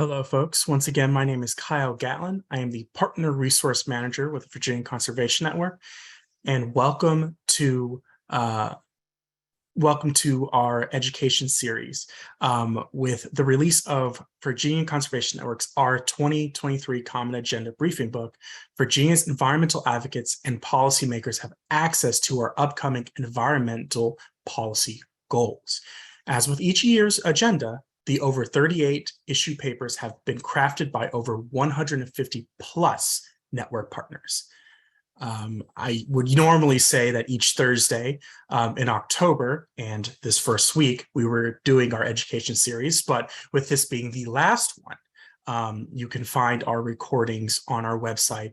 Hello, folks. Once again, my name is Kyle Gatlin. I am the Partner Resource Manager with the Virginia Conservation Network, and welcome to our education series with the release of Virginia Conservation Network's our 2023 Common Agenda Briefing Book. Virginia's environmental advocates and policymakers have access to our upcoming environmental policy goals. As with each year's agenda, the over 38 issue papers have been crafted by over 150 plus network partners. I would normally say that each Thursday in October and this first week, we were doing our education series, but with this being the last one, you can find our recordings on our website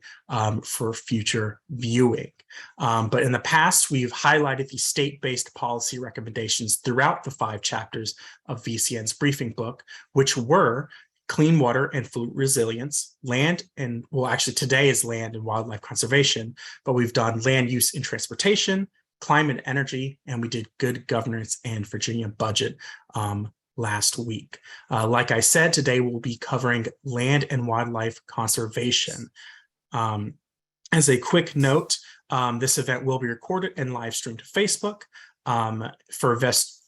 for future viewing. But in the past, we've highlighted the state-based policy recommendations throughout the 5 chapters of VCN's briefing book, which were clean water and food resilience, land and, well, actually today is land and wildlife conservation, but we've done land use and transportation, climate and energy, and we did good governance and Virginia budget last week. Like I said, today we'll be covering land and wildlife conservation. As a quick note, this event will be recorded and live streamed to Facebook.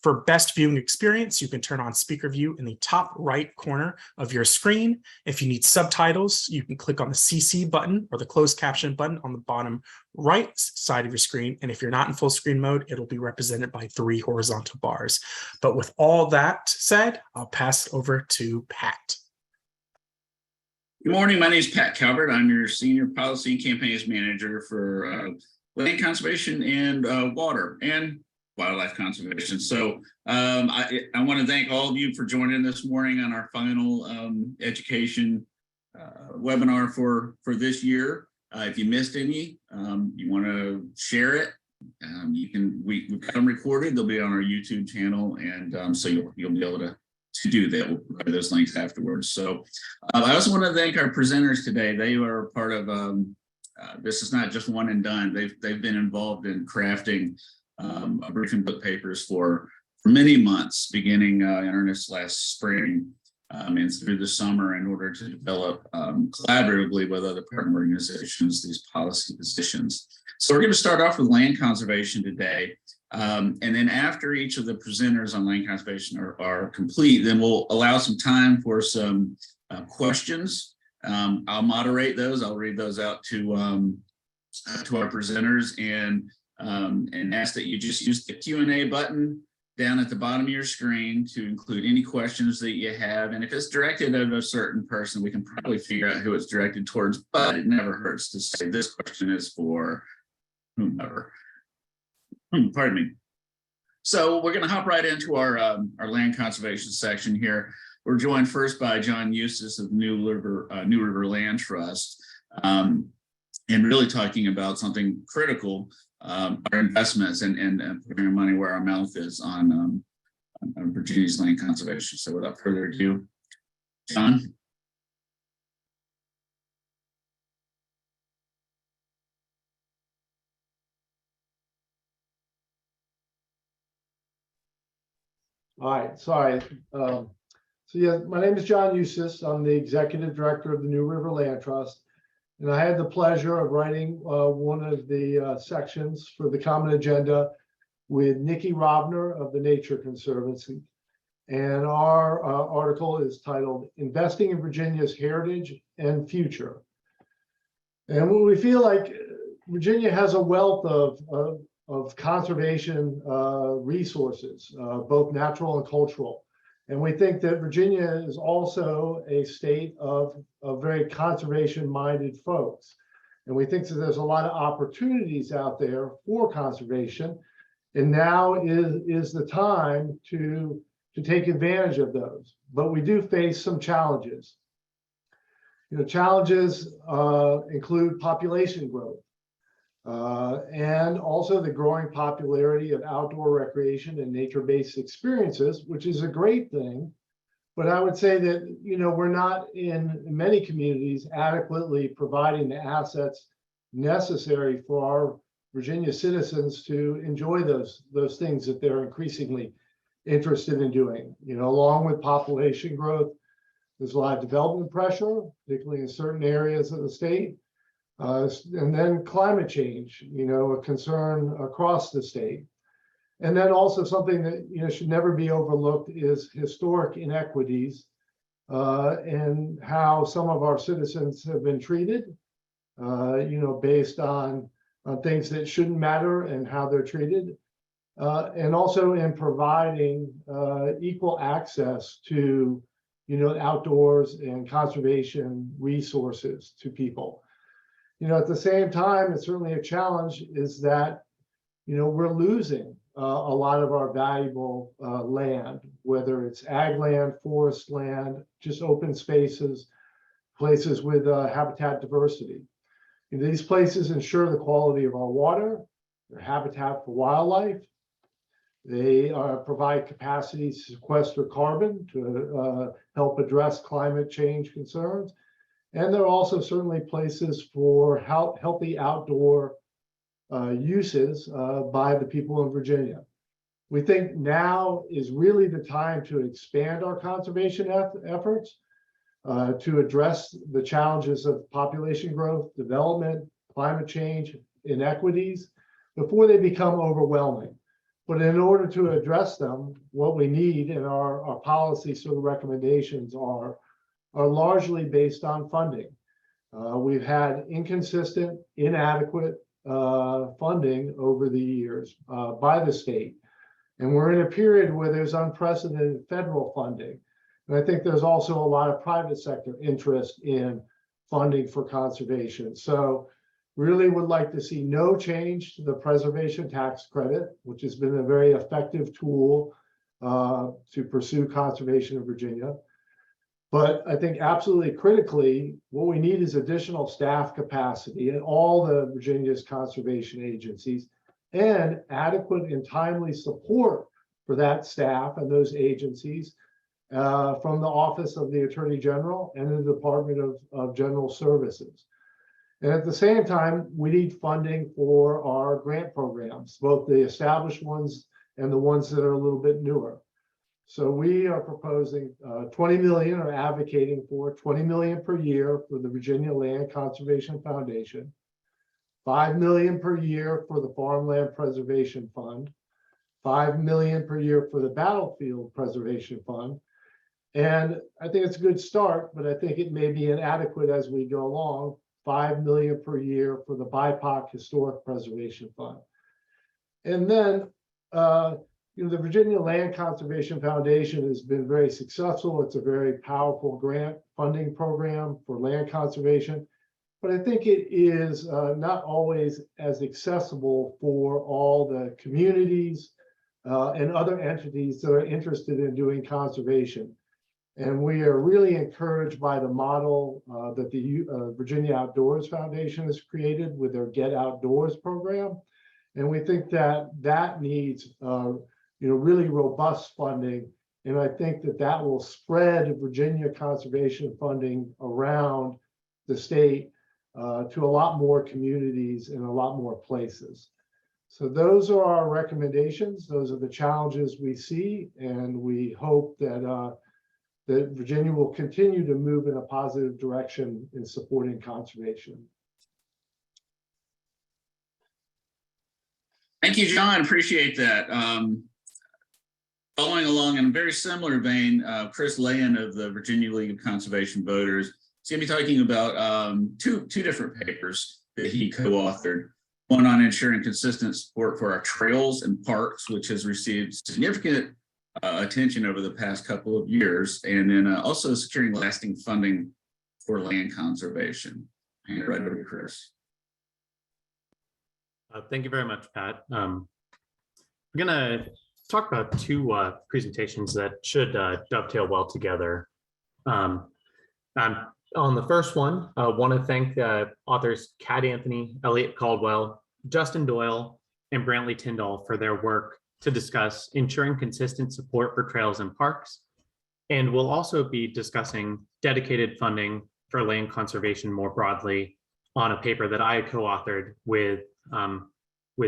For best viewing experience, you can turn on speaker view in the top right corner of your screen. If you need subtitles, you can click on the CC button or the closed caption button on the bottom right side of your screen. And if you're not in full screen mode, it'll be represented by 3 horizontal bars. But with all that said, I'll pass it over to Pat. Good morning. My name is Pat Calvert. I'm your Senior Policy Campaigns Manager for land conservation and water and wildlife conservation. So I want to thank all of you for joining this morning on our final education webinar for this year. If you missed any, you want to share it, we've got them recorded. They'll be on our YouTube channel, and so you'll be able to do that. We'll provide those links afterwards. So I also want to thank our presenters today. They are part of this is not just one and done. They've been involved in crafting briefing book papers for many months, beginning in earnest last spring and through the summer, in order to develop collaboratively with other partner organizations these policy positions. So we're going to start off with land conservation today. And then after each of the presenters on land conservation are complete, then we'll allow some time for some questions. I'll moderate those. I'll read those out to our presenters and ask that you just use the Q&A button down at the bottom of your screen to include any questions that you have. And if it's directed at a certain person, we can probably figure out who it's directed towards, but it never hurts to say this question is for whomever. Pardon me. So we're going to hop right into our land conservation section here. We're joined first by John Eustis of New River Land Trust, and really talking about something critical, our investments and putting our money where our mouth is on Virginia's land conservation. So without further ado, John. All right, sorry. So yeah, my name is John Eustis. I'm the Executive Director of the New River Land Trust. And I had the pleasure of writing one of the sections for the Common Agenda with Nikki Robner of the Nature Conservancy. And our article is titled, Investing in Virginia's Heritage and Future. And we feel like Virginia has a wealth of conservation resources, both natural and cultural. And we think that Virginia is also a state of very conservation-minded folks. And we think that there's a lot of opportunities out there for conservation. And now is the time to take advantage of those. But we do face some challenges. You know, challenges include population growth. And also the growing popularity of outdoor recreation and nature-based experiences, which is a great thing. But I would say that, you know, we're not in many communities adequately providing the assets necessary for our Virginia citizens to enjoy those things that they're increasingly interested in doing. You know, along with population growth, There's a lot of development pressure, particularly in certain areas of the state. And then climate change, a concern across the state. And then also something that should never be overlooked is historic inequities and how some of our citizens have been treated, based on things that shouldn't matter and how they're treated. And also in providing equal access to, outdoors and conservation resources to people. At the same time, it's certainly a challenge is that, we're losing a lot of our valuable land, whether it's ag land, forest land, just open spaces, places with habitat diversity. These places ensure the quality of our water, their habitat for wildlife. They provide capacity to sequester carbon to help address climate change concerns. And they're also certainly places for healthy outdoor uses by the people in Virginia. We think now is really the time to expand our conservation efforts to address the challenges of population growth, development, climate change, inequities, before they become overwhelming. But in order to address them, what we need in our policy sort of recommendations are largely based on funding. We've had inconsistent, inadequate funding over the years by the state. And we're in a period where there's unprecedented federal funding. And I think there's also a lot of private sector interest in funding for conservation. So really would like to see no change to the preservation tax credit, which has been a very effective tool to pursue conservation in Virginia. But I think absolutely critically, what we need is additional staff capacity in all the Virginia's conservation agencies and adequate and timely support for that staff and those agencies from the Office of the Attorney General and the Department of General Services. And at the same time, we need funding for our grant programs, both the established ones and the ones that are a little bit newer. So we are proposing 20 million, or advocating for 20 million per year for the Virginia Land Conservation Foundation, 5 million per year for the Farmland Preservation Fund, 5 million per year for the Battlefield Preservation Fund. And I think it's a good start, but I think it may be inadequate as we go along. 5 million per year for the BIPOC Historic Preservation Fund. And then, the Virginia Land Conservation Foundation has been very successful. It's a very powerful grant funding program for land conservation, but I think it is not always as accessible for all the communities and other entities that are interested in doing conservation. And we are really encouraged by the model that the Virginia Outdoors Foundation has created with their Get Outdoors program. And we think that needs really robust funding. And I think that will spread Virginia conservation funding around the state to a lot more communities and a lot more places. So those are our recommendations. Those are the challenges we see. And we hope that that Virginia will continue to move in a positive direction in supporting conservation. Thank you, John. Appreciate that. Following along in a very similar vein, Chris Leyen of the Virginia League of Conservation Voters is going to be talking about two different papers that he co-authored. One on ensuring consistent support for our trails and parks, which has received significant attention over the past couple of years, and then also securing lasting funding for land conservation. Hand it right over to Chris. Thank you very much, Pat. I'm going to talk about two presentations that should dovetail well together. On the first one, I want to thank authors Kat Anthony, Elliot Caldwell, Justin Doyle, and Brantley Tyndall for their work to discuss ensuring consistent support for trails and parks. And we'll also be discussing dedicated funding for land conservation more broadly on a paper that I co-authored with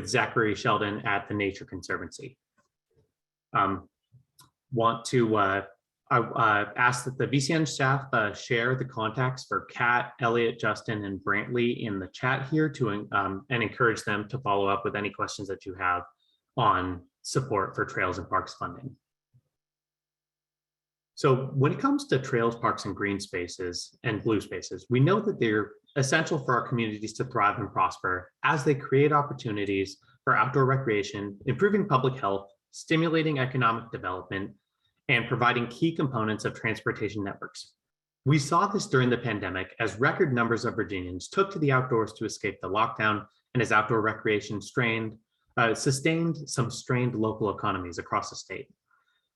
Zachary Sheldon at the Nature Conservancy. I I asked that the VCN staff share the contacts for Kat, Elliot, Justin, and Brantley in the chat here to and encourage them to follow up with any questions that you have on support for trails and parks funding. So when it comes to trails, parks, and green spaces and blue spaces, we know that they're essential for our communities to thrive and prosper as they create opportunities for outdoor recreation, improving public health, stimulating economic development, and providing key components of transportation networks. We saw this during the pandemic as record numbers of Virginians took to the outdoors to escape the lockdown, and as outdoor recreation sustained some strained local economies across the state.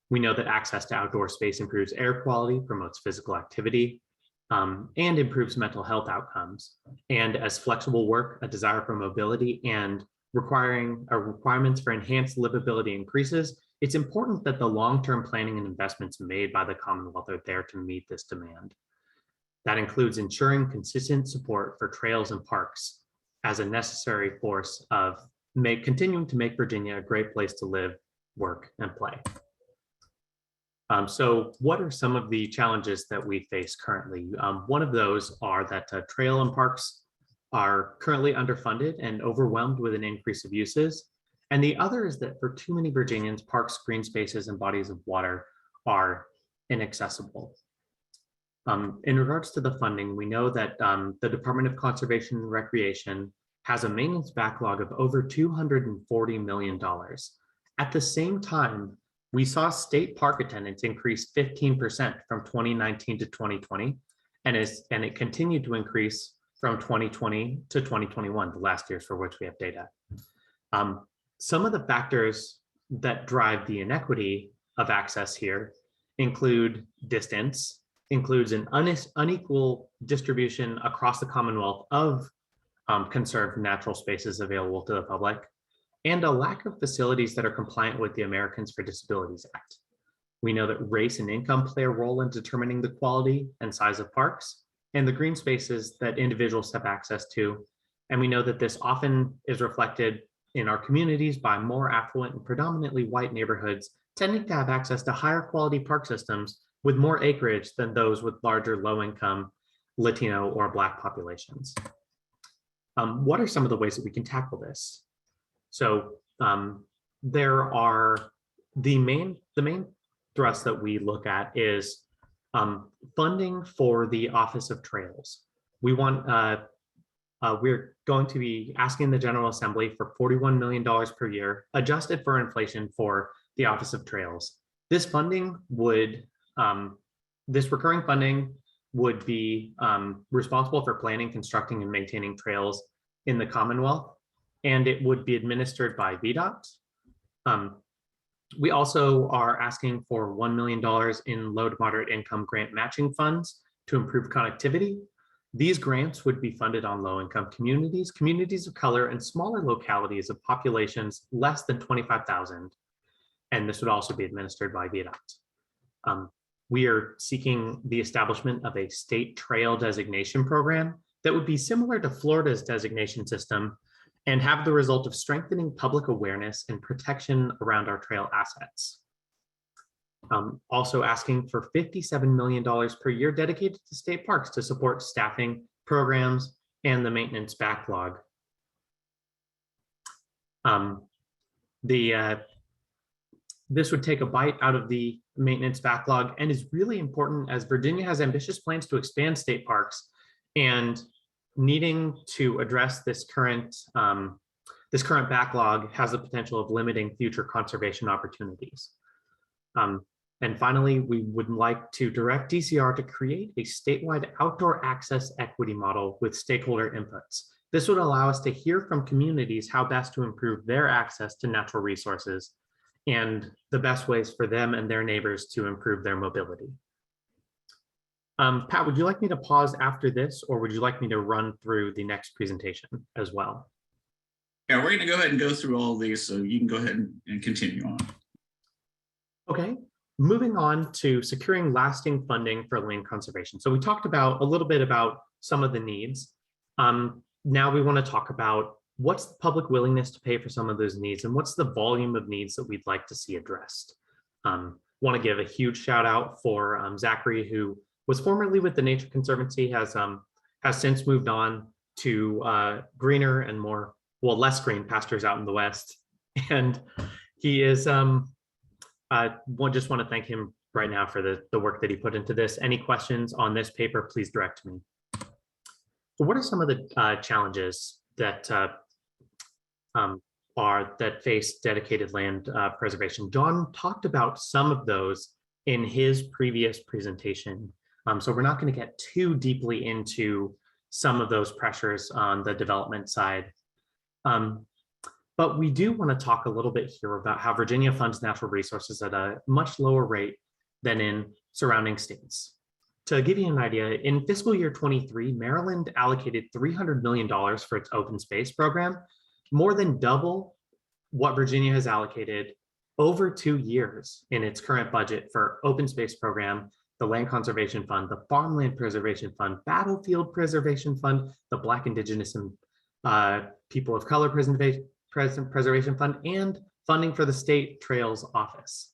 We know that access to outdoor space improves air quality, promotes physical activity, and improves mental health outcomes. And as flexible work, a desire for mobility, and requirements for enhanced livability increases, it's important that the long-term planning and investments made by the Commonwealth are there to meet this demand. That includes ensuring consistent support for trails and parks as a necessary force of continuing to make Virginia a great place to live, work, and play. So what are some of the challenges that we face currently? One of those are that trail and parks are currently underfunded and overwhelmed with an increase of uses. And the other is that for too many Virginians, parks, green spaces, and bodies of water are inaccessible. In regards to the funding, we know that the Department of Conservation and Recreation has a maintenance backlog of over $240 million. At the same time, we saw state park attendance increase 15% from 2019 to 2020, and it continued to increase from 2020 to 2021, the last years for which we have data. Some of the factors that drive the inequity of access here include distance, includes an unequal distribution across the Commonwealth of conserved natural spaces available to the public, and a lack of facilities that are compliant with the Americans for Disabilities Act. We know that race and income play a role in determining the quality and size of parks and the green spaces that individuals have access to. And we know that this often is reflected in our communities by more affluent and predominantly white neighborhoods tending to have access to higher quality park systems with more acreage than those with larger low-income Latino or Black populations. What are some of the ways that we can tackle this? So there are the main thrust that we look at is funding for the Office of Trails. We want we're going to be asking the General Assembly for $41 million per year, adjusted for inflation, for the Office of Trails. This funding would, this recurring funding would be responsible for planning, constructing, and maintaining trails in the Commonwealth, and it would be administered by VDOT. We also are asking for $1 million in low to moderate income grant matching funds to improve connectivity. These grants would be funded on low-income communities, communities of color, and smaller localities of populations less than 25,000. And this would also be administered by VDOT. We are seeking the establishment of a state trail designation program that would be similar to Florida's designation system and have the result of strengthening public awareness and protection around our trail assets. Also asking for $57 million per year dedicated to state parks to support staffing, programs, and the maintenance backlog. This would take a bite out of the maintenance backlog and is really important as Virginia has ambitious plans to expand state parks, and needing to address this current backlog has the potential of limiting future conservation opportunities. And finally, we would like to direct DCR to create a statewide outdoor access equity model with stakeholder inputs. This would allow us to hear from communities how best to improve their access to natural resources and the best ways for them and their neighbors to improve their mobility. Pat, would you like me to pause after this, or would you like me to run through the next presentation as well? Yeah, we're going to go ahead and go through all of these, so you can go ahead and continue on. Okay, moving on to securing lasting funding for land conservation. So we talked about a little bit about some of the needs. Now we want to talk about what's the public willingness to pay for some of those needs and what's the volume of needs that we'd like to see addressed. want to give a huge shout out for Zachary, who was formerly with the Nature Conservancy, has since moved on to greener and more, well, less green pastures out in the West. And he is, just want to thank him right now for the work that he put into this. Any questions on this paper, please direct me. So what are some of the challenges that that face dedicated land preservation? John talked about some of those in his previous presentation. So we're not going to get too deeply into some of those pressures on the development side. But we do want to talk a little bit here about how Virginia funds natural resources at a much lower rate than in surrounding states. To give you an idea, in fiscal year 23, Maryland allocated $300 million for its open space program, more than double what Virginia has allocated over 2 years in its current budget for open space program, the Land Conservation Fund, the Farmland Preservation Fund, Battlefield Preservation Fund, the Black, Indigenous, and People of Color Preservation Fund, and funding for the State Trails Office.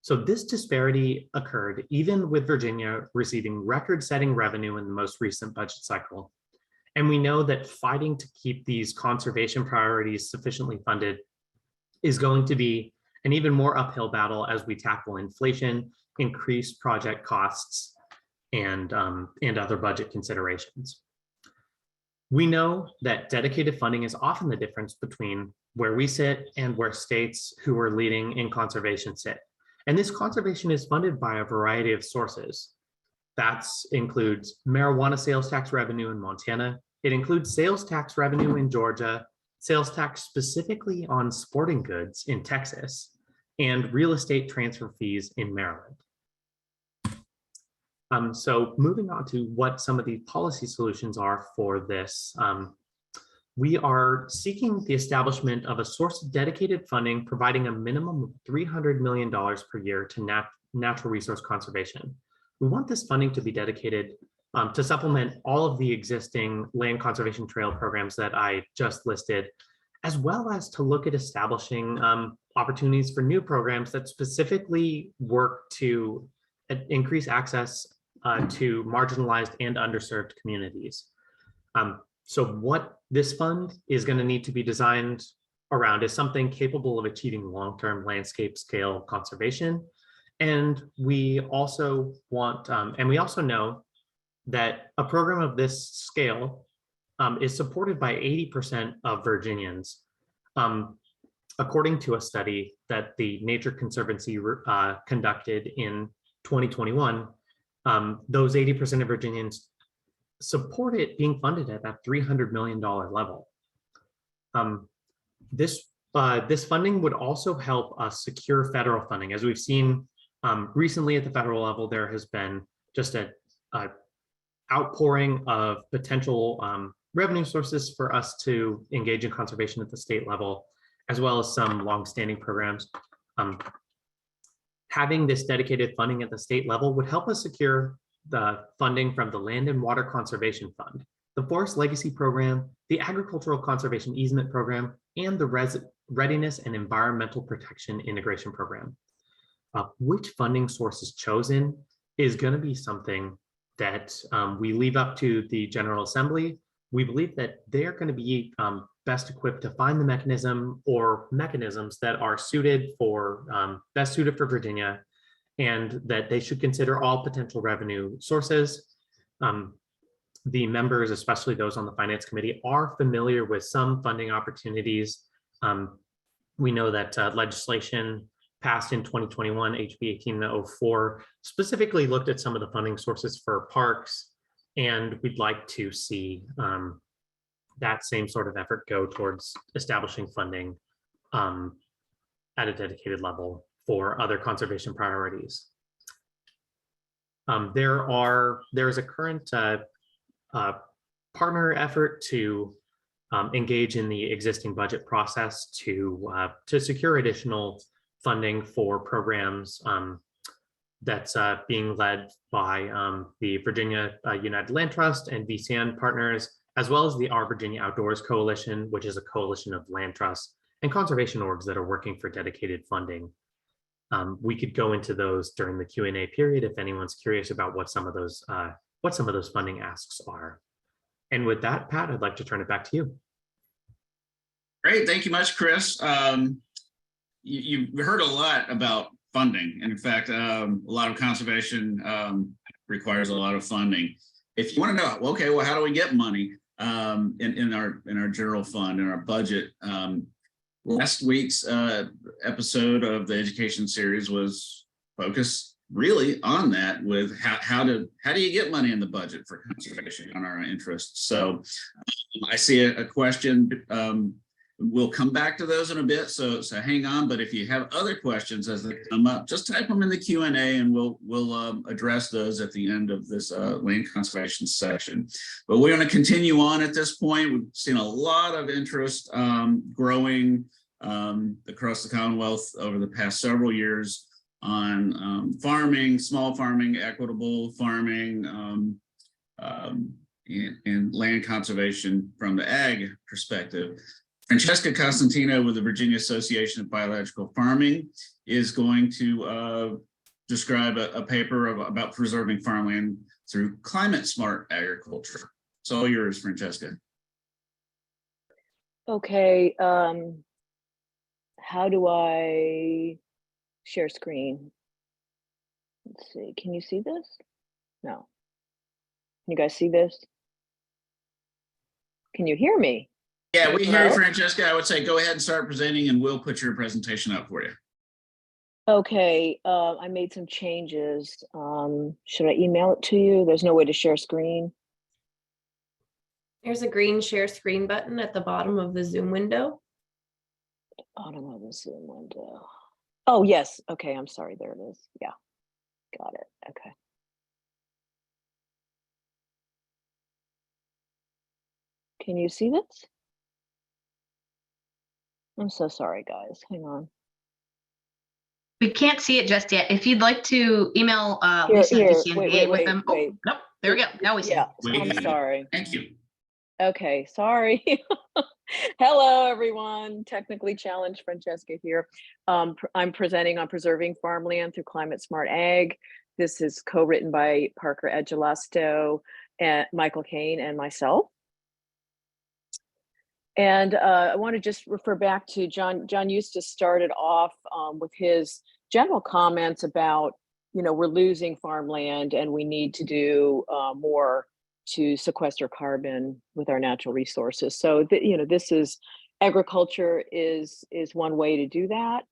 So this disparity occurred even with Virginia receiving record-setting revenue in the most recent budget cycle. And we know that fighting to keep these conservation priorities sufficiently funded is going to be an even more uphill battle as we tackle inflation, increased project costs, and other budget considerations. We know that dedicated funding is often the difference between where we sit and where states who are leading in conservation sit. And this conservation is funded by a variety of sources. That includes marijuana sales tax revenue in Montana. It includes sales tax revenue in Georgia, sales tax specifically on sporting goods in Texas, and real estate transfer fees in Maryland. So moving on to what some of the policy solutions are for this, we are seeking the establishment of a source of dedicated funding, providing a minimum of $300 million per year to natural resource conservation. We want this funding to be dedicated to supplement all of the existing land conservation trail programs that I just listed, as well as to look at establishing opportunities for new programs that specifically work to increase access to marginalized and underserved communities. So what this fund is going to need to be designed around is something capable of achieving long-term landscape scale conservation. And we also want, and we also know that a program of this scale is supported by 80% of Virginians. According to a study that the Nature Conservancy conducted in 2021, those 80% of Virginians support it being funded at that $300 million level. This funding would also help us secure federal funding. As we've seen recently at the federal level, there has been just an outpouring of potential revenue sources for us to engage in conservation at the state level, as well as some longstanding programs. Having this dedicated funding at the state level would help us secure the funding from the Land and Water Conservation Fund, the Forest Legacy Program, the Agricultural Conservation Easement Program, and the Readiness and Environmental Protection Integration Program. Which funding source is chosen is going to be something that we leave up to the General Assembly. We believe that they're going to be best equipped to find the mechanism or mechanisms that are suited for, best suited for Virginia, and that they should consider all potential revenue sources. The members, especially those on the Finance Committee, are familiar with some funding opportunities. We know that legislation passed in 2021, HB 1804, specifically looked at some of the funding sources for parks, and we'd like to see that same sort of effort go towards establishing funding at a dedicated level for other conservation priorities. There is a current partner effort to engage in the existing budget process to secure additional funding for programs that's being led by the Virginia United Land Trust and VCN partners, as well as the Our Virginia Outdoors Coalition, which is a coalition of land trusts and conservation orgs that are working for dedicated funding. We could go into those during the Q&A period if anyone's curious about what some of those funding asks are. And with that, Pat, I'd like to turn it back to you. Great, thank you much, Chris. You've heard a lot about funding. And in fact, a lot of conservation requires a lot of funding. If you want to know, okay, well, how do we get money in our general fund, in our budget? Last week's episode of the education series was focused really on that, with how do you get money in the budget for conservation on our interests. So I see a question. We'll come back to those in a bit, so hang on. But if you have other questions as they come up, just type them in the Q&A, and we'll address those at the end of this land conservation session. But we're going to continue on at this point. We've seen a lot of interest growing across the Commonwealth over the past several years on farming, small farming, equitable farming, and land conservation from the ag perspective. Francesca Costantino with the Virginia Association of Biological Farming is going to describe a paper about preserving farmland through climate smart agriculture. It's all yours, Francesca. Okay, how do I share screen? Let's see, can you see this? No. Can you guys see this? Can you hear me? Yeah, we hear you, Francesca. I would say go ahead and start presenting, and we'll put your presentation up for you. Okay, I made some changes. Should I email it to you? There's no way to share screen. There's a green share screen button at the bottom of the Zoom window. Bottom of the Zoom window. Oh, yes. Okay, I'm sorry. There it is. Yeah, got it. Okay. Can you see this? I'm so sorry, guys. Hang on. We can't see it just yet. If you'd like to email Here, Lisa here, to wait, with them. wait. Oh, nope. There we go. Now we see. Yeah, Wait. I'm sorry. Thank you. Okay, sorry. Hello, everyone. Technically challenged, Francesca here. I'm presenting on preserving farmland through climate smart ag. This is co-written by Parker Edgelasto and Michael Kane and myself. And I want to just refer back to John Eustis started off with his general comments about, we're losing farmland and we need to do more to sequester carbon with our natural resources. So, this is agriculture is one way to do that.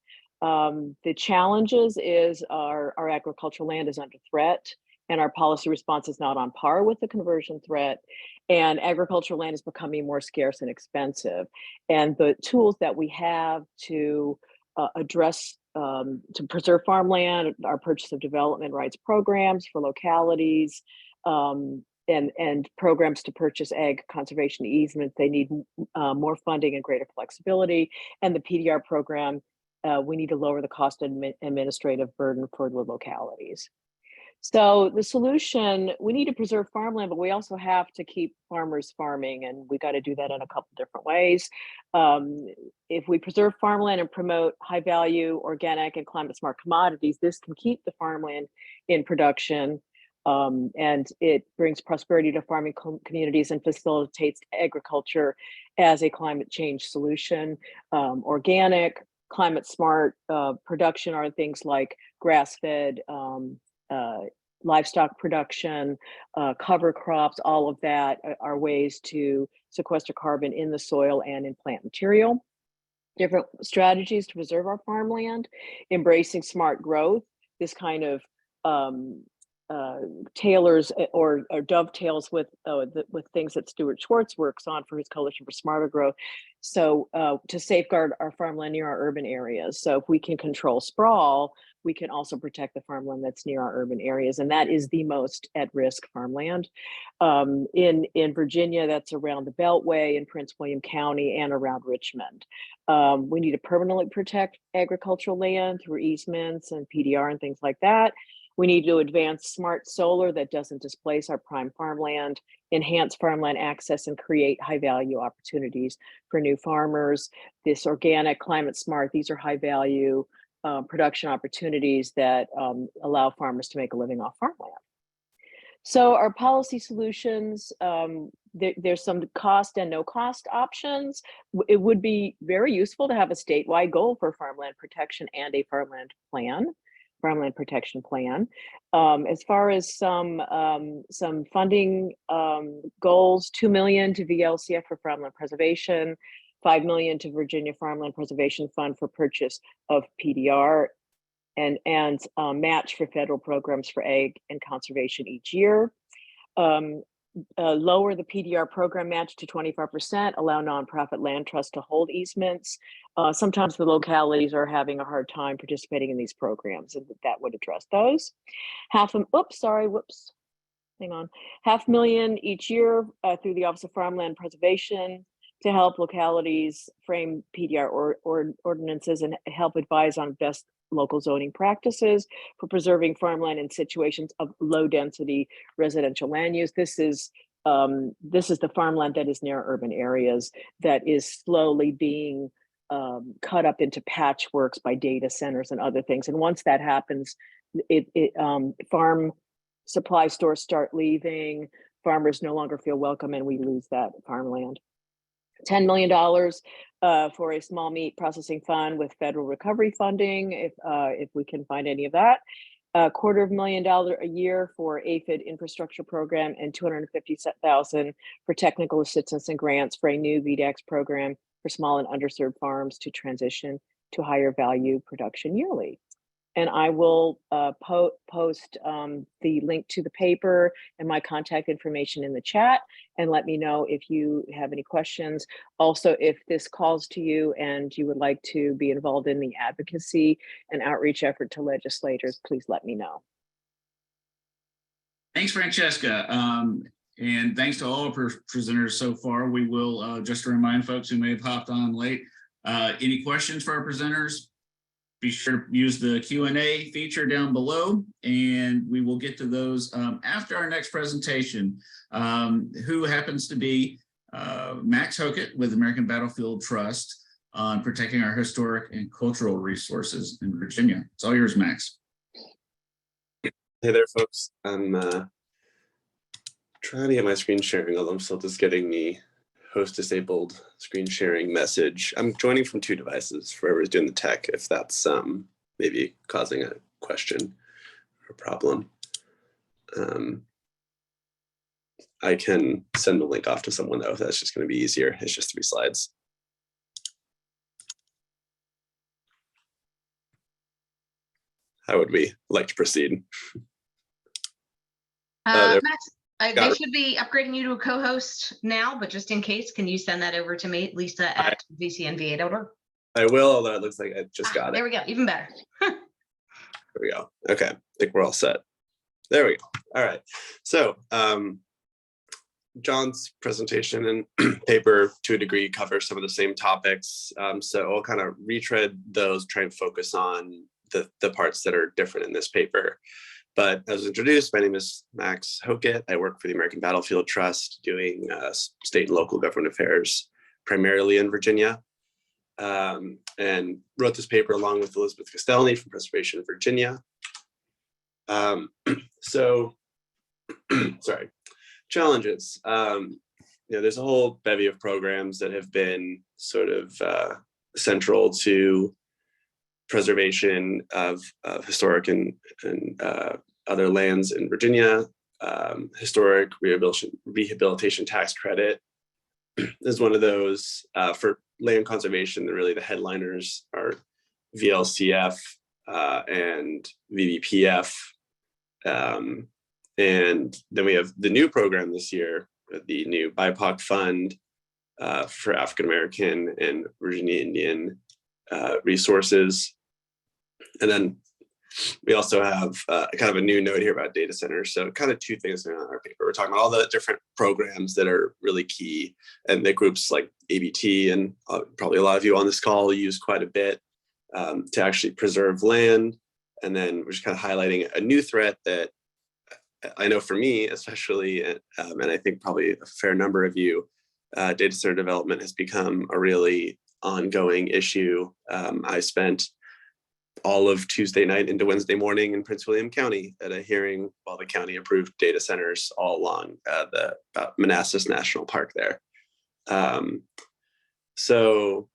The challenges is our agricultural land is under threat, and our policy response is not on par with the conversion threat. And agricultural land is becoming more scarce and expensive. And the tools that we have to address, to preserve farmland, our purchase of development rights programs for localities, and programs to purchase ag conservation easements, they need more funding and greater flexibility. And the PDR program, we need to lower the cost and administrative burden for the localities. So the solution, we need to preserve farmland, but we also have to keep farmers farming, and we got to do that in a couple different ways. If we preserve farmland and promote high value, organic and climate smart commodities, this can keep the farmland in production, and it brings prosperity to farming communities and facilitates agriculture as a climate change solution. Organic, climate smart production are things like grass-fed, livestock production, cover crops. All of that are ways to sequester carbon in the soil and in plant material. Different strategies to preserve our farmland, embracing smart growth. This kind of tailors or dovetails with things that Stuart Schwartz works on for his Coalition for Smarter Growth. So to safeguard our farmland near our urban areas. So if we can control sprawl, we can also protect the farmland that's near our urban areas. And that is the most at-risk farmland. In Virginia, that's around the Beltway in Prince William County and around Richmond. We need to permanently protect agricultural land through easements and PDR and things like that. We need to advance smart solar that doesn't displace our prime farmland, enhance farmland access, and create high value opportunities for new farmers. This organic, climate smart, these are high value production opportunities that allow farmers to make a living off farmland. So our policy solutions, there's some cost and no cost options. It would be very useful to have a statewide goal for farmland protection and a farmland protection plan. As far as some funding goals, $2 million to VLCF for farmland preservation, $5 million to Virginia Farmland Preservation Fund for purchase of PDR, and match for federal programs for ag and conservation each year. Lower the PDR program match to 25%, allow nonprofit land trusts to hold easements. Sometimes the localities are having a hard time participating in these programs, and that would address those. $500,000 each year through the Office of Farmland Preservation to help localities frame PDR ordinances and help advise on best local zoning practices for preserving farmland in situations of low density residential land use. This is the farmland that is near urban areas that is slowly being cut up into patchworks by data centers and other things. And once that happens, farm supply stores start leaving, farmers no longer feel welcome, and we lose that farmland. $10 million for a small meat processing fund with federal recovery funding, if we can find any of that. $250,000 a year for aphid infrastructure program, and $250,000 for technical assistance and grants for a new VDAX program for small and underserved farms to transition to higher value production yearly. And I will post the link to the paper and my contact information in the chat, and let me know if you have any questions. Also, if this calls to you and you would like to be involved in the advocacy and outreach effort to legislators, please let me know. Thanks, Francesca. And thanks to all presenters so far. We will, just to remind folks who may have hopped on late, any questions for our presenters? Be sure to use the Q&A feature down below, and we will get to those after our next presentation, who happens to be Max Hokit with American Battlefield Trust on protecting our historic and cultural resources in Virginia. It's all yours, Max. Hey there, folks. I'm trying to get my screen sharing, although I'm still just getting the host disabled screen sharing message. I'm joining from 2 devices for whoever's doing the tech, if that's maybe causing a question or problem. I can send the link off to someone though, if that's just going to be easier. It's just 3 slides. How would we like to proceed? Max, they should be upgrading you to a co-host now, but just in case, can you send that over to me, Lisa at vcnva.org? I will, although it looks like I just got it. There we go, even better. There we go. Okay, I think we're all set. There we go. All right. So John's presentation and paper, to a degree, covers some of the same topics. So I'll kind of retread those, try and focus on the parts that are different in this paper. But as introduced, my name is Max Hokit. I work for the American Battlefield Trust, doing state and local government affairs, primarily in Virginia, and wrote this paper along with Elizabeth Castellani from Preservation Virginia. Sorry, challenges. There's a whole bevy of programs that have been sort of central to preservation of historic and other lands in Virginia. Historic rehabilitation tax credit is one of those. For land conservation, really the headliners are VLCF and VBPF. And then we have the new program this year, the new BIPOC fund for African American and Virginia Indian resources. And then we also have kind of a new note here about data centers. So kind of 2 things in our paper. We're talking about all the different programs that are really key, and the groups like ABT and probably a lot of you on this call use quite a bit to actually preserve land. And then we're just kind of highlighting a new threat that I know for me, especially, and I think probably a fair number of you, data center development has become a really ongoing issue. I spent all of Tuesday night into Wednesday morning in Prince William County at a hearing while the county approved data centers all along the Manassas National Park there. So,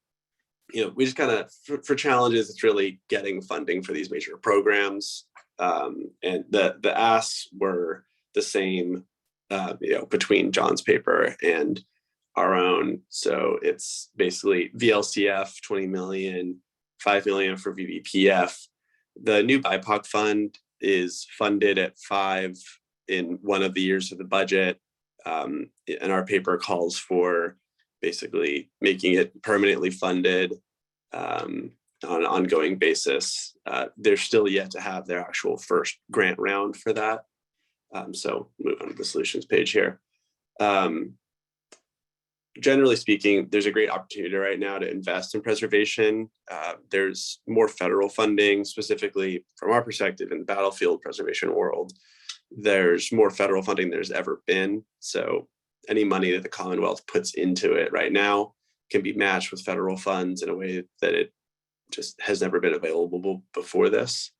we just kind of, for challenges, it's really getting funding for these major programs. And the asks were the same, between John's paper and our own. So it's basically VLCF 20 million, 5 million for VBPF. The new BIPOC fund is funded at 5 in one of the years of the budget. And our paper calls for basically making it permanently funded on an ongoing basis. They're still yet to have their actual first grant round for that. So move on to the solutions page here. Generally speaking, there's a great opportunity right now to invest in preservation. There's more federal funding, specifically from our perspective in the battlefield preservation world. There's more federal funding than there's ever been. So any money that the Commonwealth puts into it right now can be matched with federal funds in a way that it just has never been available before this.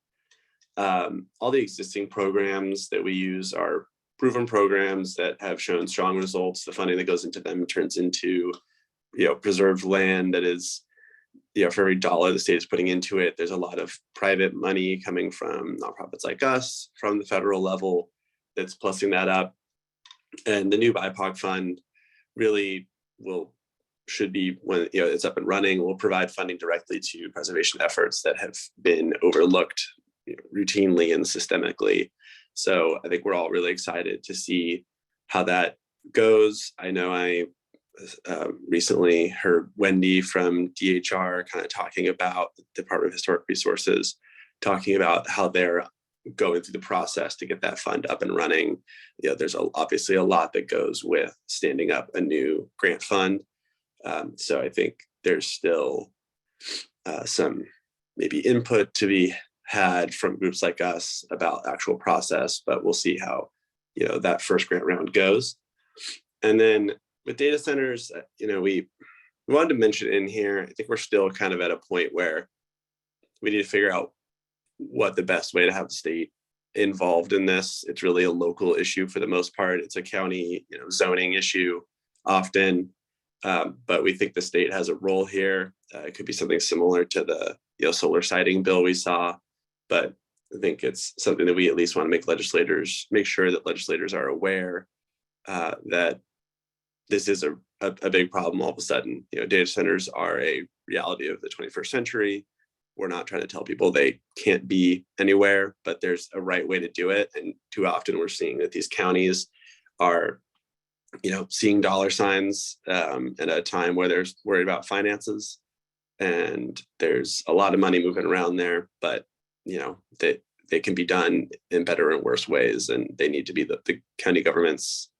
All the existing programs that we use are proven programs that have shown strong results. The funding that goes into them turns into, preserved land that is, for every dollar the state is putting into it, there's a lot of private money coming from nonprofits like us, from the federal level, that's plussing that up. And the new BIPOC fund really should be, when it's up and running, will provide funding directly to preservation efforts that have been overlooked routinely and systemically. So I think we're all really excited to see how that goes. I know I recently heard Wendy from DHR kind of talking about the Department of Historic Resources, talking about how they're going through the process to get that fund up and running. There's obviously a lot that goes with standing up a new grant fund. So I think there's still some maybe input to be had from groups like us about actual process, but we'll see how that first grant round goes. And then with data centers, we wanted to mention in here, I think we're still kind of at a point where we need to figure out what the best way to have the state involved in this. It's really a local issue for the most part. It's a county zoning issue often, but we think the state has a role here. It could be something similar to the solar siting bill we saw, but I think it's something that we at least want to make sure that legislators are aware that this is a big problem all of a sudden. Data centers are a reality of the 21st century. We're not trying to tell people they can't be anywhere, but there's a right way to do it. And too often we're seeing that these counties are, seeing dollar signs at a time where there's worried about finances, and there's a lot of money moving around there, but they can be done in better and worse ways, and they need to be the county governments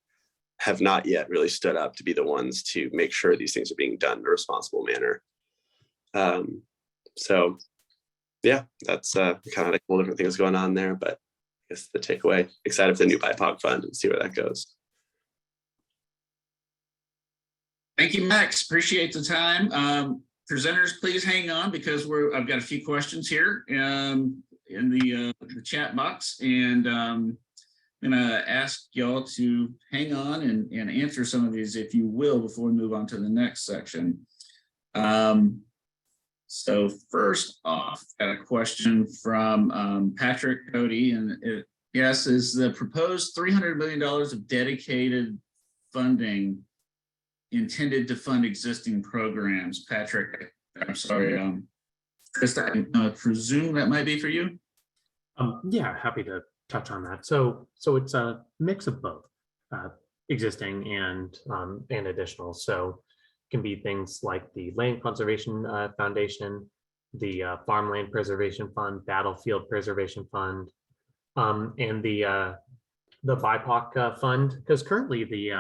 have not yet really stood up to be the ones to make sure these things are being done in a responsible manner. So yeah, that's kind of like all different things going on there, but I guess the takeaway, excited for the new BIPOC fund and see where that goes. Thank you, Max. Appreciate the time. Presenters, please hang on because I've got a few questions here in the chat box, and I'm gonna ask y'all to hang on and answer some of these, if you will, before we move on to the next section. So first off, got a question from Patrick Cody, and is the proposed $300 million of dedicated funding intended to fund existing programs? Patrick, I'm sorry, Krista, I presume that might be for you. Yeah, happy to touch on that. So it's a mix of both existing and additional. So it can be things like the Land Conservation Foundation, the Farmland Preservation Fund, Battlefield Preservation Fund, and the BIPOC Fund, because currently the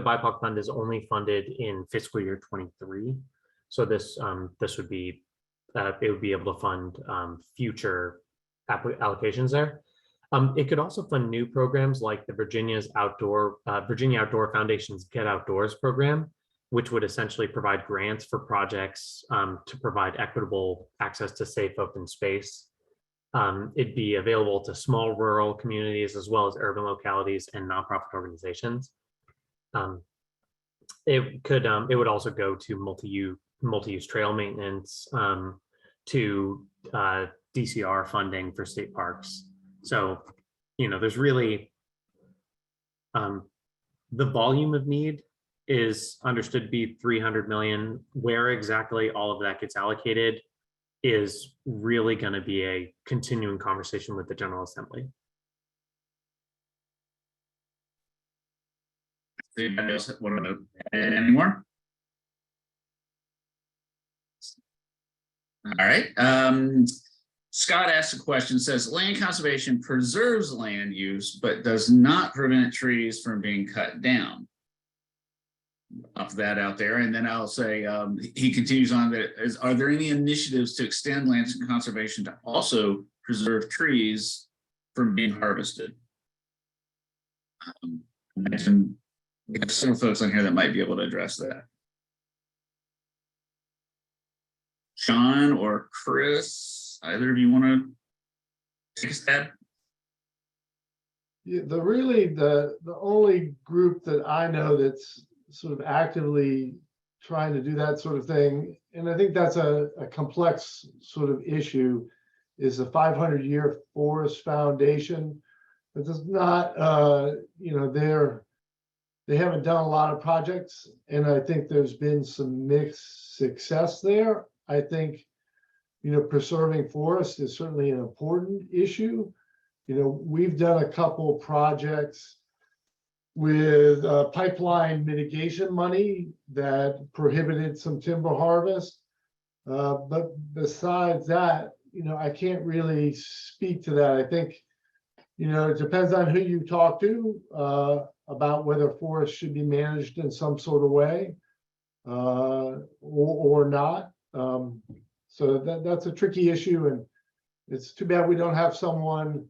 BIPOC Fund is only funded in fiscal year 23. So this would be it would be able to fund future allocations there. It could also fund new programs like the Virginia Outdoor Foundation's Get Outdoors program, which would essentially provide grants for projects to provide equitable access to safe open space. It'd be available to small rural communities as well as urban localities and nonprofit organizations. It would also go to multi-use trail maintenance, to DCR funding for state parks. So, there's really the volume of need is understood to be 300 million. Where exactly all of that gets allocated is really going to be a continuing conversation with the General Assembly. Anybody else want to add any more? All right. Scott asked a question, says land conservation preserves land use, but does not prevent trees from being cut down. Off that out there. And then I'll say, he continues on that, are there any initiatives to extend land conservation to also preserve trees from being harvested? Imagine we have some folks on here that might be able to address that. Sean or Chris, either of you want to take a stab? Yeah, the only group that I know that's sort of actively trying to do that sort of thing, and I think that's a complex sort of issue, is the 500-year Forest Foundation. It does not, they haven't done a lot of projects, and I think there's been some mixed success there. I think, preserving forests is certainly an important issue. We've done a couple projects with pipeline mitigation money that prohibited some timber harvest. But besides that, I can't really speak to that. I think, it depends on who you talk to about whether forests should be managed in some sort of way or not. So that's a tricky issue, and it's too bad we don't have someone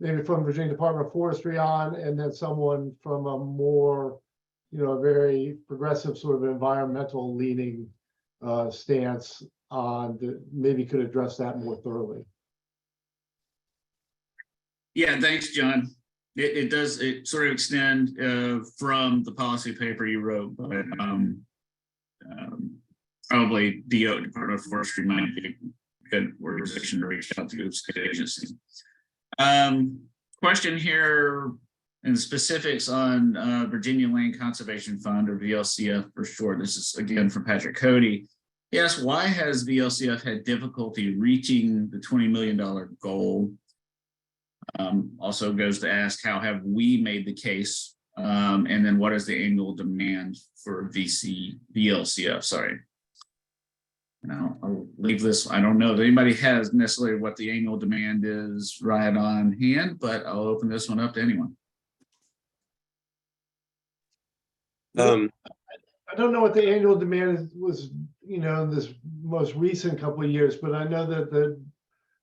maybe from Virginia Department of Forestry on, and then someone from a more, very progressive sort of environmental leaning stance on that maybe could address that more thoroughly. Yeah, thanks, John. It sort of extend from the policy paper you wrote, but probably DO, Department of Forestry, might be a good organization to reach out to the state agency. Question here in specifics on Virginia Land Conservation Fund, or VLCF for short. This is again from Patrick Cody. He asked, why has VLCF had difficulty reaching the $20 million goal? Also goes to ask, how have we made the case? And then what is the annual demand for VLCF? Sorry. I'll leave this. I don't know if anybody has necessarily what the annual demand is right on hand, but I'll open this one up to anyone. I don't know what the annual demand was, in this most recent couple of years, but I know that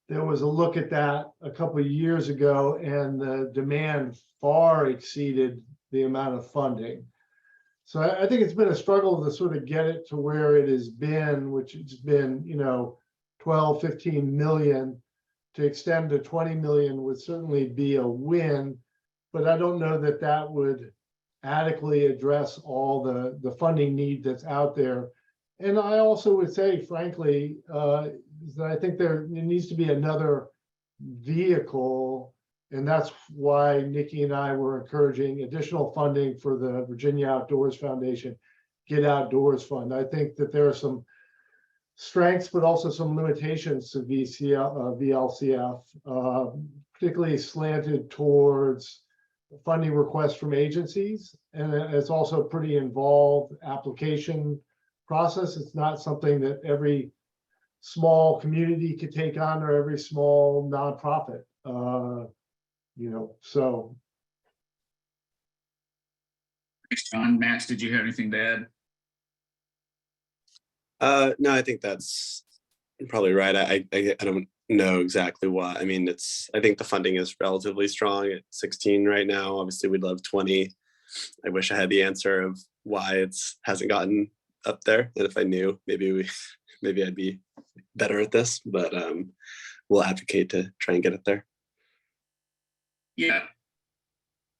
there was a look at that a couple of years ago, and the demand far exceeded the amount of funding. So I think it's been a struggle to sort of get it to where it has been, which it's been, 12, 15 million. To extend to 20 million would certainly be a win, but I don't know that that would adequately address all the funding need that's out there. And I also would say, frankly, that I think there needs to be another vehicle. And that's why Nikki and I were encouraging additional funding for the Virginia Outdoors Foundation, Get Outdoors Fund. I think that there are some strengths, but also some limitations to VLCF, particularly slanted towards funding requests from agencies. And it's also a pretty involved application process. It's not something that every small community could take on, or every small nonprofit. So. Thanks, John. Max, did you have anything to add? No, I think that's probably right. I don't know exactly why. I mean, I think the funding is relatively strong at 16 right now. Obviously, we'd love 20. I wish I had the answer of why it hasn't gotten up there. And if I knew, maybe I'd be better at this, but we'll advocate to try and get it there. Yeah,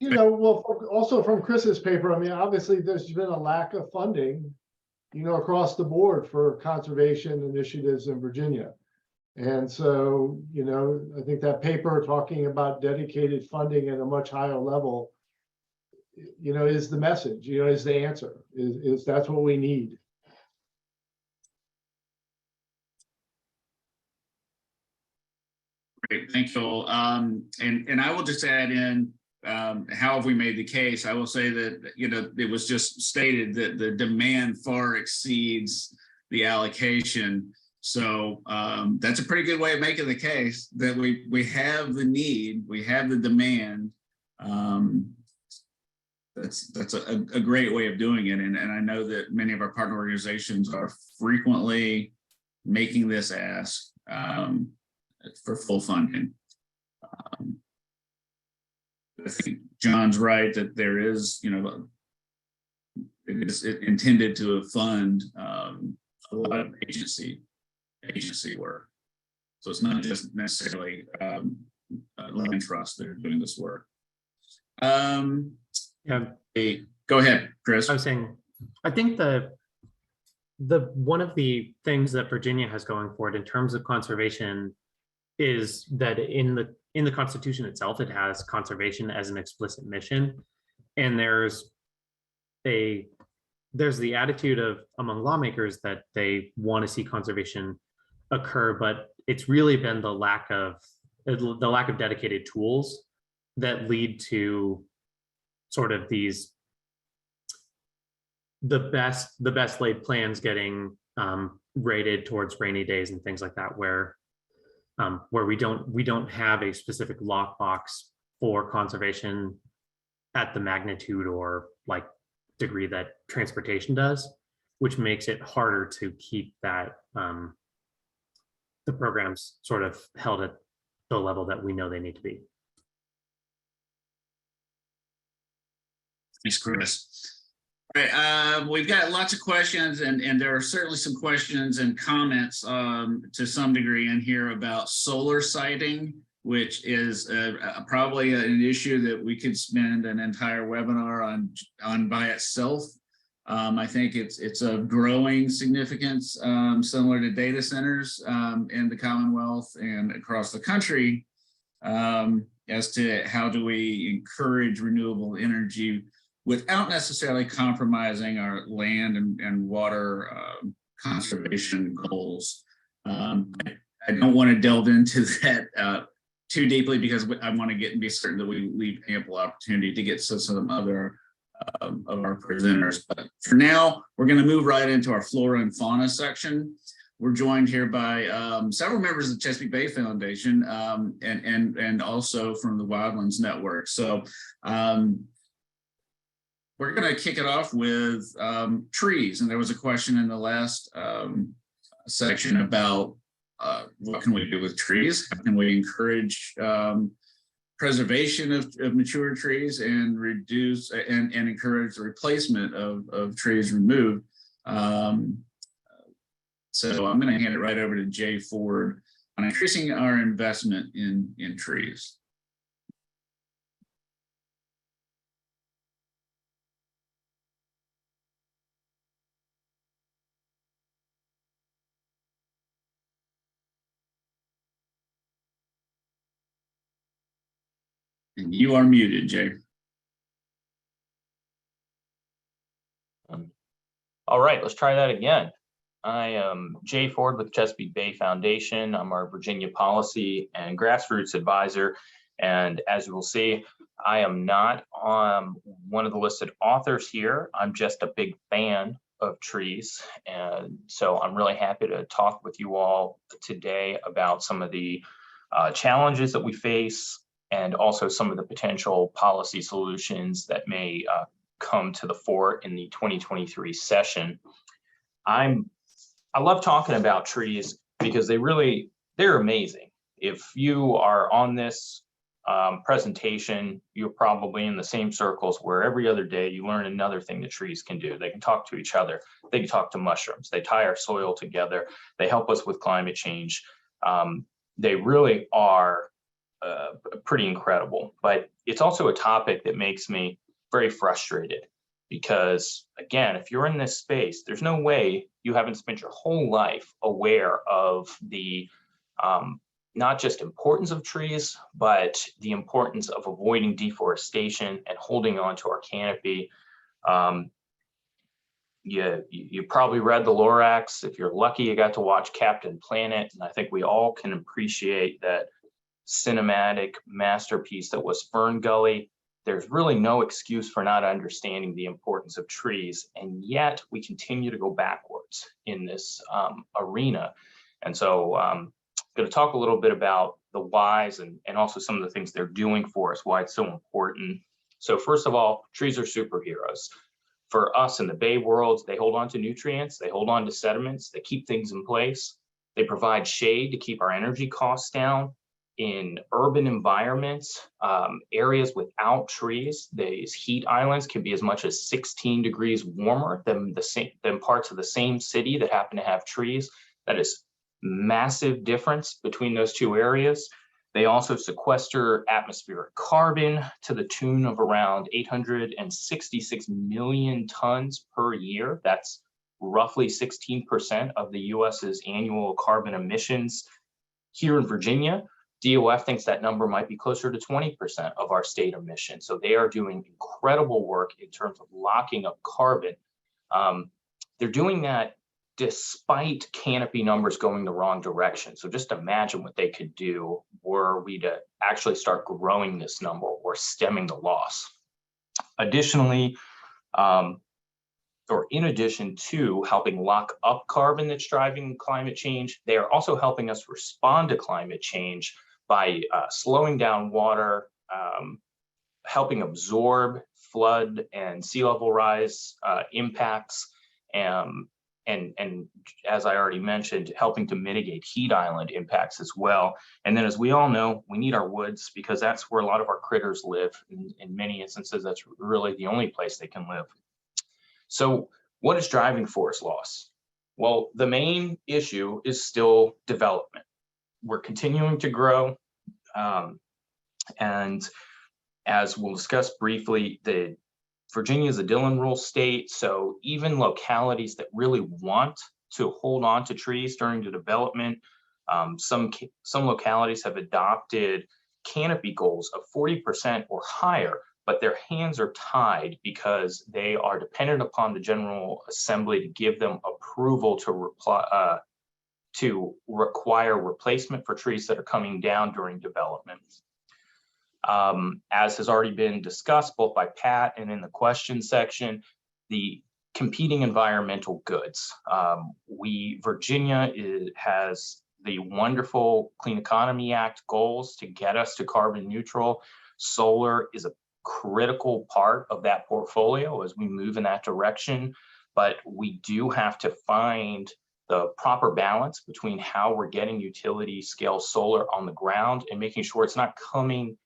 You know, well, also from Chris's paper, I mean, obviously there's been a lack of funding, you know, across the board for conservation initiatives in Virginia. And so, you know, I think that paper talking about dedicated funding at a much higher level, you know, is the message, you know, is the answer, is that's what we need. great, thank you. And I will just add in, how have we made the case? I will say that, you know, it was just stated that the demand far exceeds the allocation. So that's a pretty good way of making the case that we have the need, we have the demand. That's a great way of doing it. And I know that many of our partner organizations are frequently making this ask for full funding. I think John's right that there is, you know, it is intended to fund a lot of agency work. So it's not just necessarily Leyen Trust that are doing this work. Yeah. Go ahead, Chris. I was saying, I think the one of the things that Virginia has going for it in terms of conservation is that in the Constitution itself, it has conservation as an explicit mission. And there's the attitude of among lawmakers that they want to see conservation occur, but it's really been the lack of dedicated tools that lead to sort of these the best laid plans getting rated towards rainy days and things like that, where we don't have a specific lockbox for conservation at the magnitude or like degree that transportation does, which makes it harder to keep that the programs sort of held at the level that we know they need to be. Thanks, Chris. All right, we've got lots of questions, and there are certainly some questions and comments to some degree in here about solar siting, which is probably an issue that we could spend an entire webinar on by itself. I think it's of growing significance, similar to data centers in the Commonwealth and across the country, as to how do we encourage renewable energy without necessarily compromising our land and water conservation goals. I don't want to delve into that too deeply because I want to be certain that we leave ample opportunity to get to some other of our presenters. But for now, we're going to move right into our flora and fauna section. We're joined here by several members of the Chesapeake Bay Foundation and also from the Wildlands Network. So we're going to kick it off with trees. And there was a question in the last section about what can we do with trees? How can we encourage preservation of mature trees and reduce and encourage the replacement of trees removed? So I'm going to hand it right over to Jay Ford on increasing our investment in trees. And you are muted, Jay. All right, let's try that again. I am Jay Ford with Chesapeake Bay Foundation. I'm our Virginia policy and grassroots advisor. And as you will see, I am not one of the listed authors here. I'm just a big fan of trees. And so I'm really happy to talk with you all today about some of the challenges that we face and also some of the potential policy solutions that may come to the fore in the 2023 session. I love talking about trees because they're amazing. If you are on this presentation, you're probably in the same circles where every other day you learn another thing that trees can do. They can talk to each other. They can talk to mushrooms. They tie our soil together. They help us with climate change. They really are pretty incredible. But it's also a topic that makes me very frustrated because, again, if you're in this space, there's no way you haven't spent your whole life aware of the not just importance of trees, but the importance of avoiding deforestation and holding on to our canopy. You probably read the Lorax. If you're lucky, you got to watch Captain Planet. And I think we all can appreciate that cinematic masterpiece that was Fern Gully. There's really no excuse for not understanding the importance of trees. And yet we continue to go backwards in this arena. And so I'm going to talk a little bit about the whys and also some of the things they're doing for us, why it's so important. So first of all, trees are superheroes. For us in the Bay world, they hold on to nutrients, they hold on to sediments, they keep things in place. They provide shade to keep our energy costs down. In urban environments, areas without trees, these heat islands can be as much as 16 degrees warmer than parts of the same city that happen to have trees. That is massive difference between those two areas. They also sequester atmospheric carbon to the tune of around 866 million tons per year. That's roughly 16% of the US's annual carbon emissions. Here in Virginia, DOF thinks that number might be closer to 20% of our state emissions. So they are doing incredible work in terms of locking up carbon. They're doing that despite canopy numbers going the wrong direction. So just imagine what they could do were we to actually start growing this number or stemming the loss. Additionally, or in addition to helping lock up carbon that's driving climate change, they are also helping us respond to climate change by slowing down water, helping absorb flood and sea level rise impacts, and as I already mentioned, helping to mitigate heat island impacts as well. And then, as we all know, we need our woods because that's where a lot of our critters live. In many instances, that's really the only place they can live. So what is driving forest loss? Well, the main issue is still development. We're continuing to grow. And as we'll discuss briefly, Virginia is a Dillon Rule state, so even localities that really want to hold on to trees during the development, some localities have adopted canopy goals of 40% or higher, but their hands are tied because they are dependent upon the General Assembly to give them approval to require replacement for trees that are coming down during development. As has already been discussed both by Pat and in the question section, the competing environmental goods. Virginia has the wonderful Clean Economy Act goals to get us to carbon neutral. Solar is a critical part of that portfolio as we move in that direction, but we do have to find the proper balance between how we're getting utility scale solar on the ground and making sure it's not coming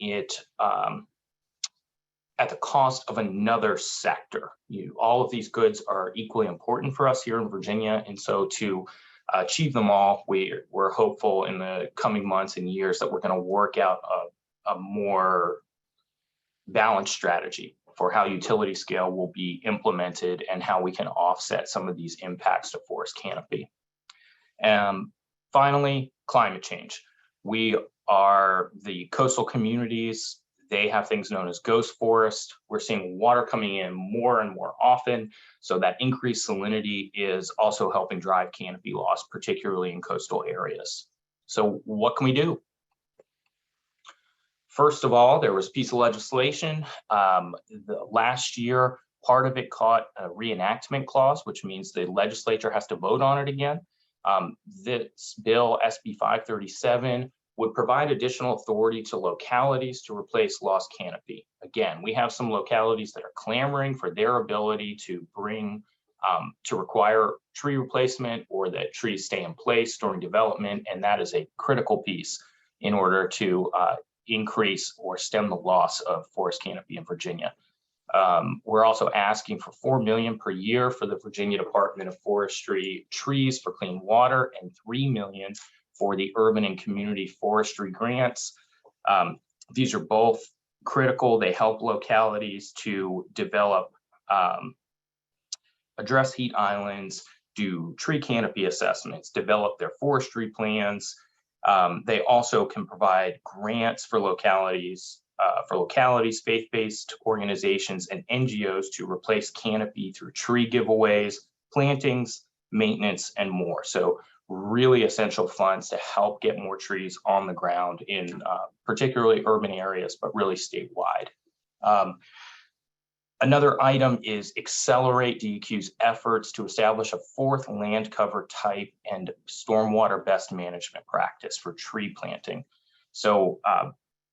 at the cost of another sector. All of these goods are equally important for us here in Virginia, and so to achieve them all, we're hopeful in the coming months and years that we're going to work out a more balanced strategy for how utility scale will be implemented and how we can offset some of these impacts to forest canopy. Finally, climate change. We are the coastal communities. They have things known as ghost forest. We're seeing water coming in more and more often. So that increased salinity is also helping drive canopy loss, particularly in coastal areas. So what can we do? First of all, there was a piece of legislation last year. Part of it caught a reenactment clause, which means the legislature has to vote on it again. This bill, SB 537, would provide additional authority to localities to replace lost canopy. Again, we have some localities that are clamoring for their ability to require tree replacement or that trees stay in place during development, and that is a critical piece in order to increase or stem the loss of forest canopy in Virginia. We're also asking for $4 million per year for the Virginia Department of Forestry trees for clean water and $3 million for the urban and community forestry grants. These are both critical. They help localities to develop, address heat islands, do tree canopy assessments, develop their forestry plans. They also can provide grants for localities, faith-based organizations, and NGOs to replace canopy through tree giveaways, plantings, maintenance, and more. So really essential funds to help get more trees on the ground in particularly urban areas, but really statewide. Another item is accelerate DEQ's efforts to establish a fourth land cover type and stormwater best management practice for tree planting. So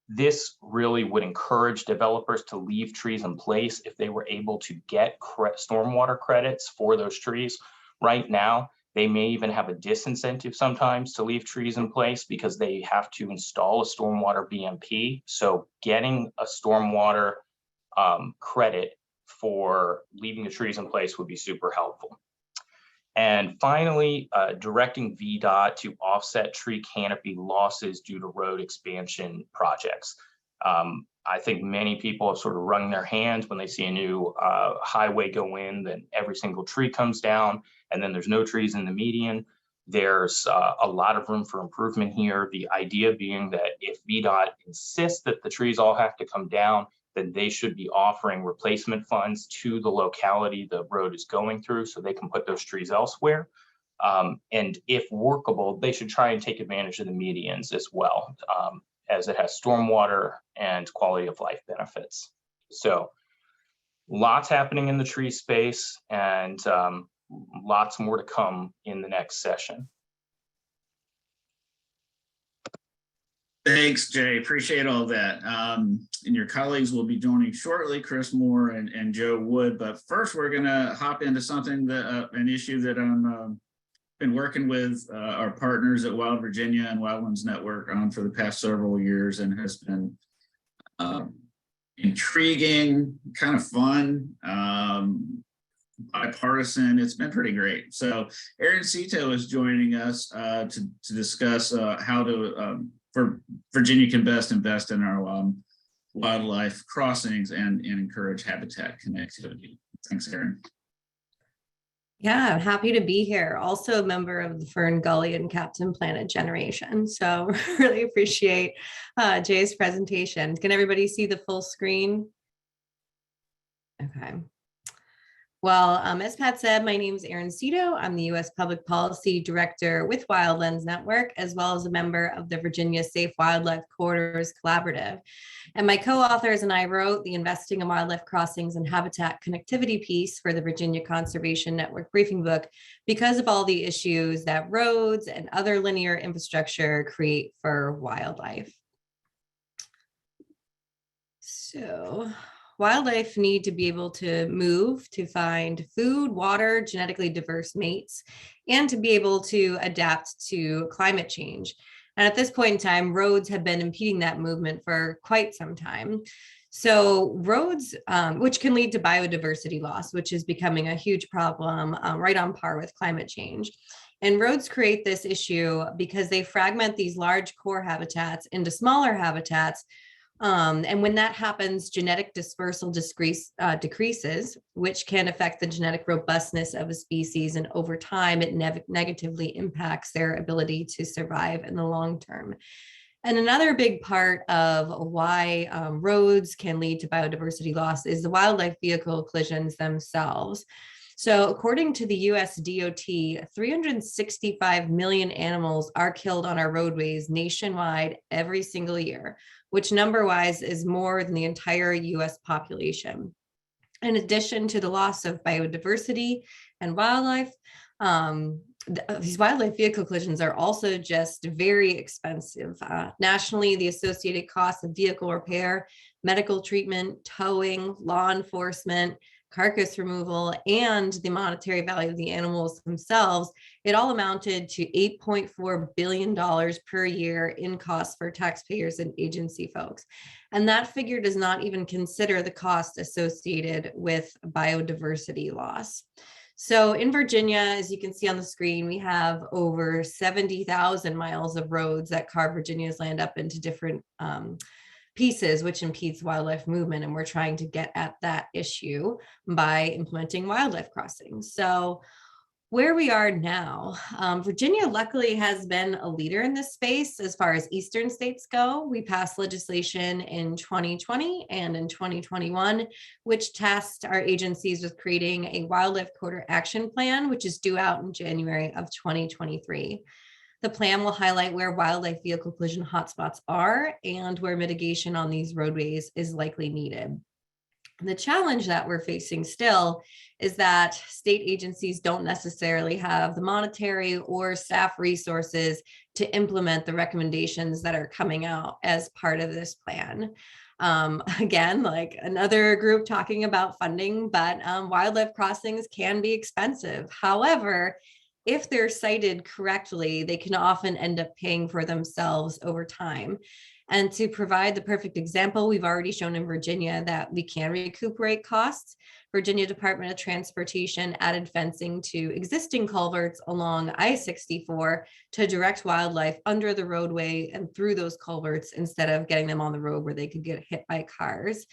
this really would encourage developers to leave trees in place if they were able to get stormwater credits for those trees. Right now, they may even have a disincentive sometimes to leave trees in place because they have to install a stormwater BMP. So getting a stormwater credit for leaving the trees in place would be super helpful. And finally, directing VDOT to offset tree canopy losses due to road expansion projects. I think many people have sort of wrung their hands when they see a new highway go in, then every single tree comes down, and then there's no trees in the median. There's a lot of room for improvement here. The idea being that if VDOT insists that the trees all have to come down, then they should be offering replacement funds to the locality the road is going through so they can put those trees elsewhere. And if workable, they should try and take advantage of the medians as well, as it has stormwater and quality of life benefits. So lots happening in the tree space, and lots more to come in the next session. Thanks, Jay. Appreciate all that. And your colleagues will be joining shortly, Chris Moore and Joe Wood. But first, we're going to hop into something that an issue that I'm been working with our partners at Wild Virginia and Wildlands Network on for the past several years, and has been intriguing, kind of fun, bipartisan. It's been pretty great. So Erin Sito is joining us to discuss how to for Virginia can best invest in our wildlife crossings and encourage habitat connectivity. Thanks, Erin. Yeah, I'm happy to be here. Also a member of the Fern Gully and Captain Planet generation. So really appreciate Jay's presentation. Can everybody see the full screen? Okay. Well, as Pat said, my name is Erin Sito. I'm the U.S. Public Policy Director with Wildlands Network, as well as a member of the Virginia Safe Wildlife Corridors Collaborative. And my co-authors and I wrote the Investing in Wildlife Crossings and Habitat Connectivity piece for the Virginia Conservation Network briefing book because of all the issues that roads and other linear infrastructure create for wildlife. So wildlife need to be able to move to find food, water, genetically diverse mates, and to be able to adapt to climate change. And at this point in time, roads have been impeding that movement for quite some time. So roads, which can lead to biodiversity loss, which is becoming a huge problem, right on par with climate change. And roads create this issue because they fragment these large core habitats into smaller habitats. And when that happens, genetic dispersal decreases, which can affect the genetic robustness of a species. And over time, it negatively impacts their ability to survive in the long term. And another big part of why roads can lead to biodiversity loss is the wildlife vehicle collisions themselves. So according to the US DOT, 365 million animals are killed on our roadways nationwide every single year, which number-wise is more than the entire US population. In addition to the loss of biodiversity and wildlife, these wildlife vehicle collisions are also just very expensive. Nationally, the associated costs of vehicle repair, medical treatment, towing, law enforcement, carcass removal, and the monetary value of the animals themselves, it all amounted to $8.4 billion per year in costs for taxpayers and agency folks. And that figure does not even consider the cost associated with biodiversity loss. So in Virginia, as you can see on the screen, we have over 70,000 miles of roads that carve Virginia's land up into different pieces, which impedes wildlife movement. And we're trying to get at that issue by implementing wildlife crossings. So where we are now, Virginia luckily has been a leader in this space as far as eastern states go. We passed legislation in 2020 and in 2021, which tasked our agencies with creating a wildlife corridor action plan, which is due out in January of 2023. The plan will highlight where wildlife vehicle collision hotspots are and where mitigation on these roadways is likely needed. The challenge that we're facing still is that state agencies don't necessarily have the monetary or staff resources to implement the recommendations that are coming out as part of this plan. Again, like another group talking about funding, but wildlife crossings can be expensive. However, if they're cited correctly, they can often end up paying for themselves over time. And to provide the perfect example, we've already shown in Virginia that we can recuperate costs. Virginia Department of Transportation added fencing to existing culverts along I-64 to direct wildlife under the roadway and through those culverts instead of getting them on the road where they could get hit by cars.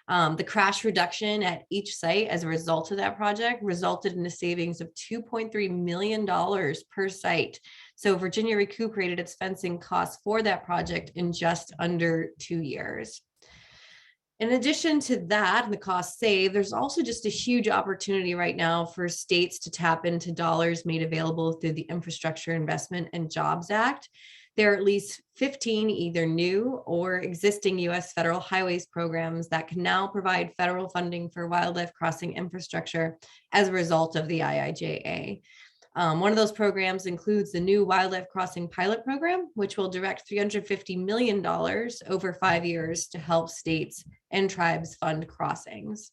The crash reduction at each site as a result of that project resulted in a savings of $2.3 million per site. So Virginia recuperated its fencing costs for that project in just under 2 years. In addition to that, and the cost saved, there's also just a huge opportunity right now for states to tap into dollars made available through the Infrastructure Investment and Jobs Act. There are at least 15 either new or existing U.S. federal highways programs that can now provide federal funding for wildlife crossing infrastructure as a result of the IIJA. One of those programs includes the new Wildlife Crossing Pilot Program, which will direct $350 million over 5 years to help states and tribes fund crossings.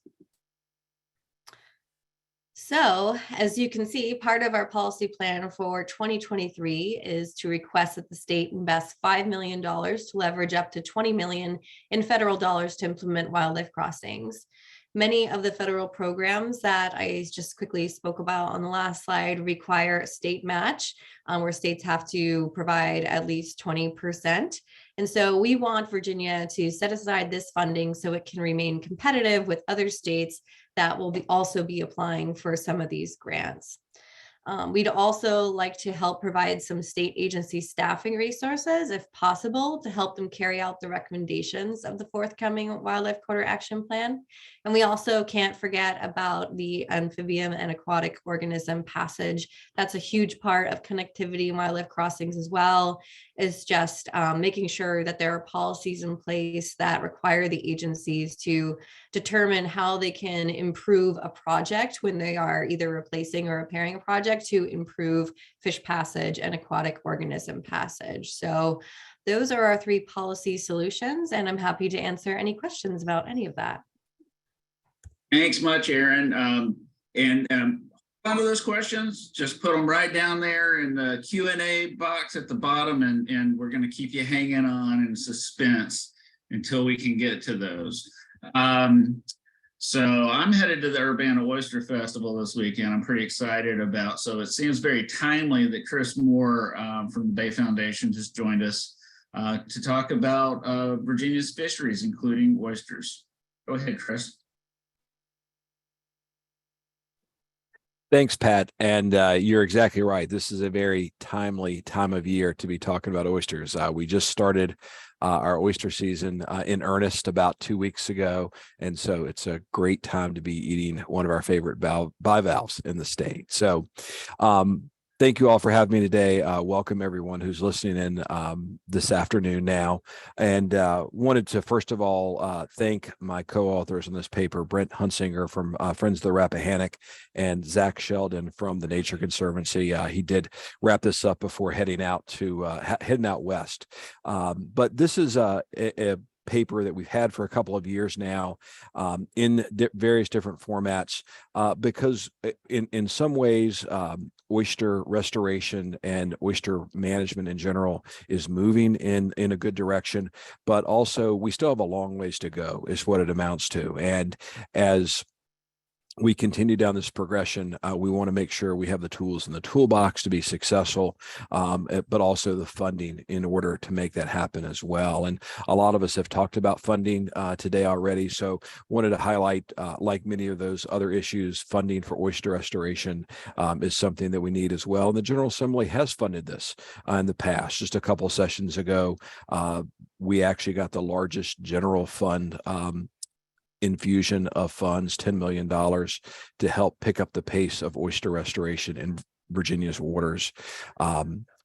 So, as you can see, part of our policy plan for 2023 is to request that the state invest $5 million to leverage up to $20 million in federal dollars to implement wildlife crossings. Many of the federal programs that I just quickly spoke about on the last slide require a state match, where states have to provide at least 20%. And so we want Virginia to set aside this funding so it can remain competitive with other states that will also be applying for some of these grants. We'd also like to help provide some state agency staffing resources, if possible, to help them carry out the recommendations of the forthcoming Wildlife Corridor Action Plan. And we also can't forget about the amphibian and aquatic organism passage. That's a huge part of connectivity and wildlife crossings as well, is just making sure that there are policies in place that require the agencies to determine how they can improve a project when they are either replacing or repairing a project to improve fish passage and aquatic organism passage. So those are our 3 policy solutions, and I'm happy to answer any questions about any of that. Thanks much, Erin. Some of those questions, just put them right down there in the Q&A box at the bottom, and we're going to keep you hanging on in suspense until we can get to those. So I'm headed to the Urbana Oyster Festival this weekend. I'm pretty excited about, so it seems very timely that Chris Moore from the Bay Foundation just joined us to talk about Virginia's fisheries, including oysters. Go ahead, Chris. Thanks, Pat. And you're exactly right. This is a very timely time of year to be talking about oysters. We just started our oyster season in earnest about 2 weeks ago. And so it's a great time to be eating one of our favorite bivalves in the state. So thank you all for having me today. Welcome everyone who's listening in this afternoon now. And wanted to first of all thank my co-authors on this paper, Brent Hunsinger from Friends of the Rappahannock and Zach Sheldon from the Nature Conservancy. He did wrap this up before heading out west. But this is a paper that we've had for a couple of years now, in various different formats, because in some ways, oyster restoration and oyster management in general is moving in a good direction, but also we still have a long ways to go, is what it amounts to. And as we continue down this progression, we want to make sure we have the tools in the toolbox to be successful, but also the funding in order to make that happen as well. And a lot of us have talked about funding today already, so wanted to highlight, like many of those other issues, funding for oyster restoration is something that we need as well. And the General Assembly has funded this in the past. Just a couple sessions ago, we actually got the largest general fund infusion of funds, $10 million, to help pick up the pace of oyster restoration in Virginia's waters.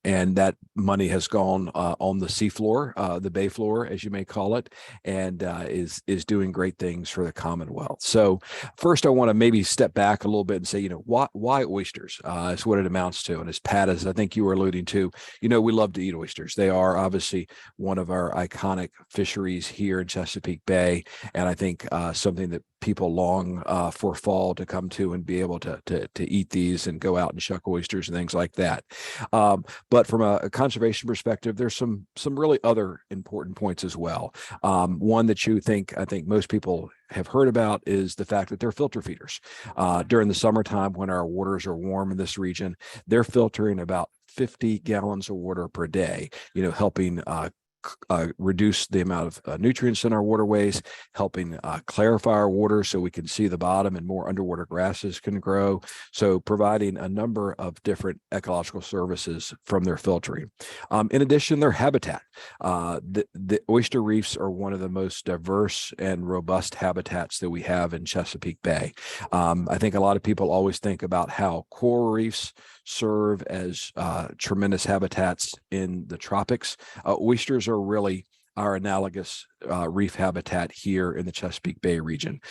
And that money has gone on the seafloor, the bay floor, as you may call it, and is doing great things for the Commonwealth. So first, I want to maybe step back a little bit and say, why oysters is what it amounts to. And as Pat, as I think you were alluding to, we love to eat oysters. They are obviously one of our iconic fisheries here in Chesapeake Bay, and I think something that people long for fall to come to and be able to eat these and go out and shuck oysters and things like that. But from a conservation perspective, there's some really other important points as well. One that I think most people have heard about is the fact that they're filter feeders. During the summertime, when our waters are warm in this region, they're filtering about 50 gallons of water per day, helping reduce the amount of nutrients in our waterways, helping clarify our water so we can see the bottom and more underwater grasses can grow. So providing a number of different ecological services from their filtering. In addition, their habitat. The oyster reefs are one of the most diverse and robust habitats that we have in Chesapeake Bay. I think a lot of people always think about how coral reefs serve as tremendous habitats in the tropics. Oysters are really our analogous reef habitat here in the Chesapeake Bay region.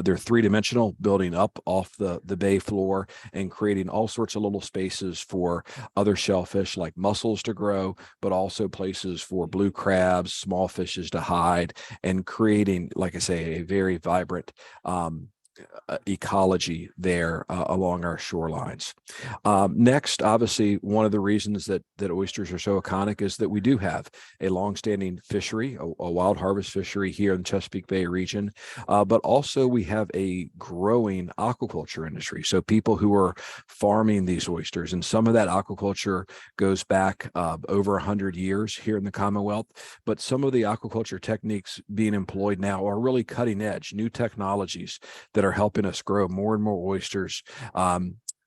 They're three-dimensional, building up off the bay floor and creating all sorts of little spaces for other shellfish like mussels to grow, but also places for blue crabs, small fishes to hide, and creating, like I say, a very vibrant ecology there along our shorelines. Next, obviously, one of the reasons that oysters are so iconic is that we do have a longstanding fishery, a wild harvest fishery here in the Chesapeake Bay region, but also we have a growing aquaculture industry. So people who are farming these oysters, and some of that aquaculture goes back over 100 years here in the Commonwealth, but some of the aquaculture techniques being employed now are really cutting edge, new technologies that are helping us grow more and more oysters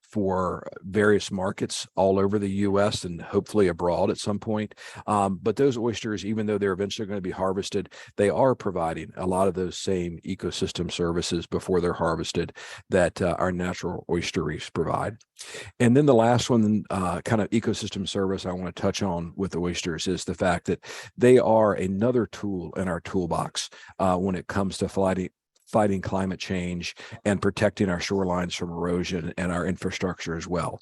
for various markets all over the U.S. and hopefully abroad at some point. But those oysters, even though they're eventually going to be harvested, they are providing a lot of those same ecosystem services before they're harvested that our natural oyster reefs provide. And then the last one, kind of ecosystem service I want to touch on with the oysters is the fact that they are another tool in our toolbox when it comes to fighting climate change and protecting our shorelines from erosion and our infrastructure as well.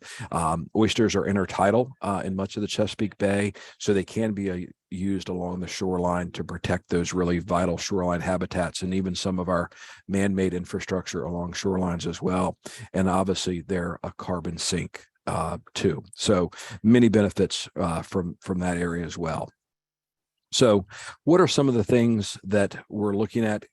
Oysters are intertidal in much of the Chesapeake Bay, so they can be used along the shoreline to protect those really vital shoreline habitats and even some of our man-made infrastructure along shorelines as well. And obviously, they're a carbon sink too. So many benefits from that area as well. So what are some of the things that we're looking at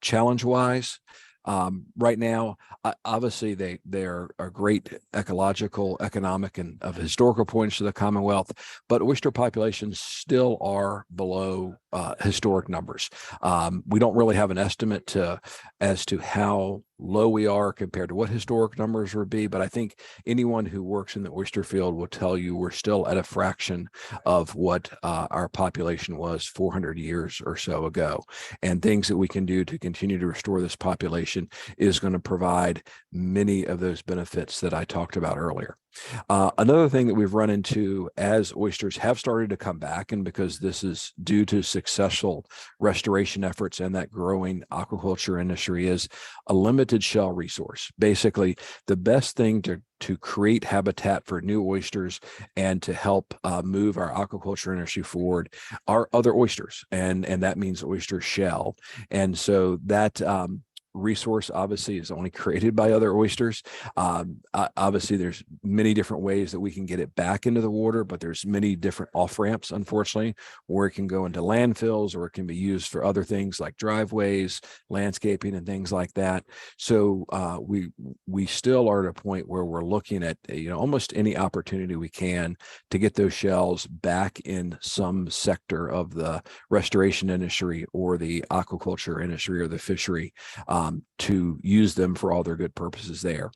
challenge-wise? Right now, obviously, they are great ecological, economic, and of historical points to the Commonwealth, but oyster populations still are below historic numbers. We don't really have an estimate as to how low we are compared to what historic numbers would be, but I think anyone who works in the oyster field will tell you we're still at a fraction of what our population was 400 years or so ago. And things that we can do to continue to restore this population is going to provide many of those benefits that I talked about earlier. Another thing that we've run into as oysters have started to come back, and because this is due to successful restoration efforts and that growing aquaculture industry, is a limited shell resource. Basically, the best thing to create habitat for new oysters and to help move our aquaculture industry forward are other oysters, and that means oyster shell. And so that resource obviously is only created by other oysters. Obviously, there's many different ways that we can get it back into the water, but there's many different off ramps, unfortunately, where it can go into landfills or it can be used for other things like driveways, landscaping, and things like that. So we still are at a point where we're looking at almost any opportunity we can to get those shells back in some sector of the restoration industry or the aquaculture industry or the fishery, to use them for all their good purposes there.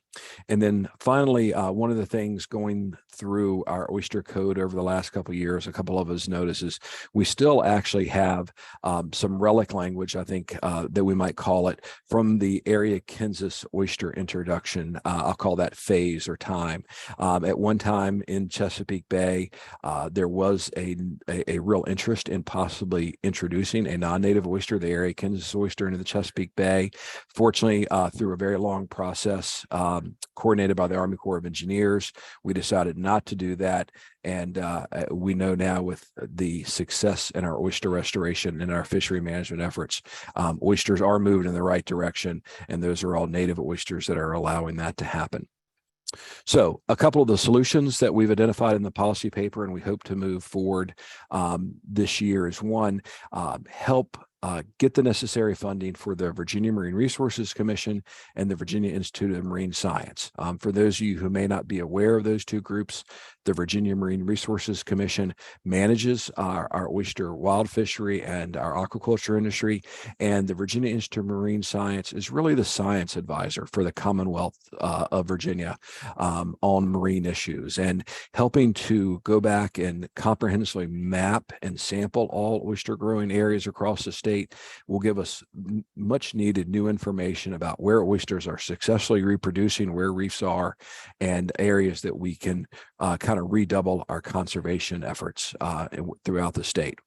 And then finally, one of the things going through our oyster code over the last couple of years, a couple of us notices we still actually have some relic language, I think, that we might call it, from the area Kansas oyster introduction. I'll call that phase or time. At one time in Chesapeake Bay, there was a real interest in possibly introducing a non-native oyster, the area Kansas oyster, into the Chesapeake Bay. Fortunately, through a very long process coordinated by the Army Corps of Engineers, we decided not to do that. And we know now, with the success in our oyster restoration and our fishery management efforts, oysters are moving in the right direction, and those are all native oysters that are allowing that to happen. So a couple of the solutions that we've identified in the policy paper and we hope to move forward this year is, one, help get the necessary funding for the Virginia Marine Resources Commission and the Virginia Institute of Marine Science. For those of you who may not be aware of those two groups, the Virginia Marine Resources Commission manages our oyster wild fishery and our aquaculture industry, and the Virginia Institute of Marine Science is really the science advisor for the Commonwealth of Virginia on marine issues, and helping to go back and comprehensively map and sample all oyster growing areas across the state will give us much needed new information about where oysters are successfully reproducing, where reefs are, and areas that we can kind of redouble our conservation efforts throughout the state.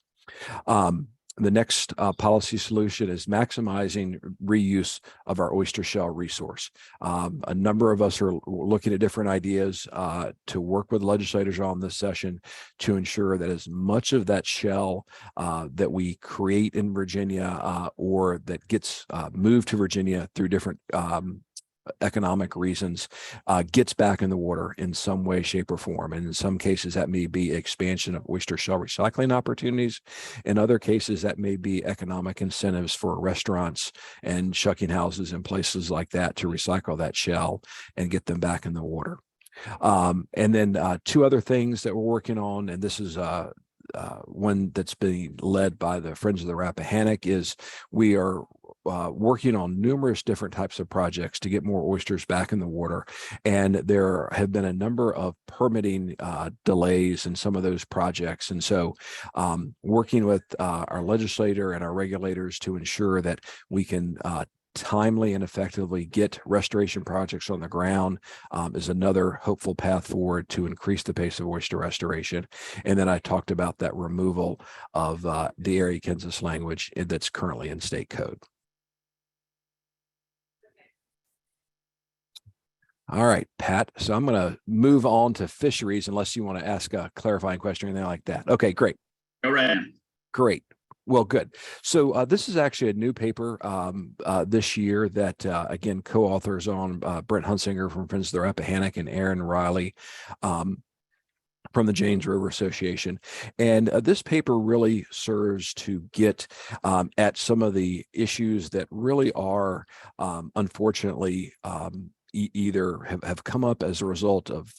The next policy solution is maximizing reuse of our oyster shell resource. A number of us are looking at different ideas to work with legislators on this session to ensure that as much of that shell that we create in Virginia or that gets moved to Virginia through different economic reasons gets back in the water in some way, shape, or form. And in some cases, that may be expansion of oyster shell recycling opportunities. In other cases, that may be economic incentives for restaurants and shucking houses and places like that to recycle that shell and get them back in the water. And then two other things that we're working on, and this is one that's being led by the Friends of the Rappahannock, is we are working on numerous different types of projects to get more oysters back in the water. And there have been a number of permitting delays in some of those projects. And so working with our legislator and our regulators to ensure that we can timely and effectively get restoration projects on the ground is another hopeful path forward to increase the pace of oyster restoration. And then I talked about that removal of the area Kansas language that's currently in state code. All right, Pat. So I'm going to move on to fisheries unless you want to ask a clarifying question or anything like that. Okay, great. All right. Great. Well, good. So this is actually a new paper this year that, again, co-authors on Brent Hunsinger from Friends of the Rappahannock and Erin Riley from the James River Association. And this paper really serves to get at some of the issues that really are, unfortunately, either have come up as a result of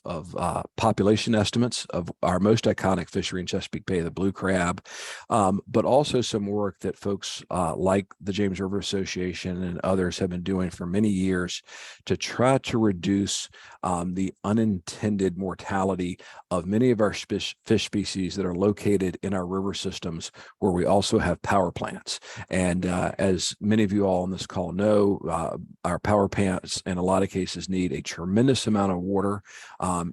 population estimates of our most iconic fishery in Chesapeake Bay, the blue crab, but also some work that folks like the James River Association and others have been doing for many years to try to reduce the unintended mortality of many of our fish species that are located in our river systems where we also have power plants. And as many of you all on this call know, our power plants in a lot of cases cases need a tremendous amount of water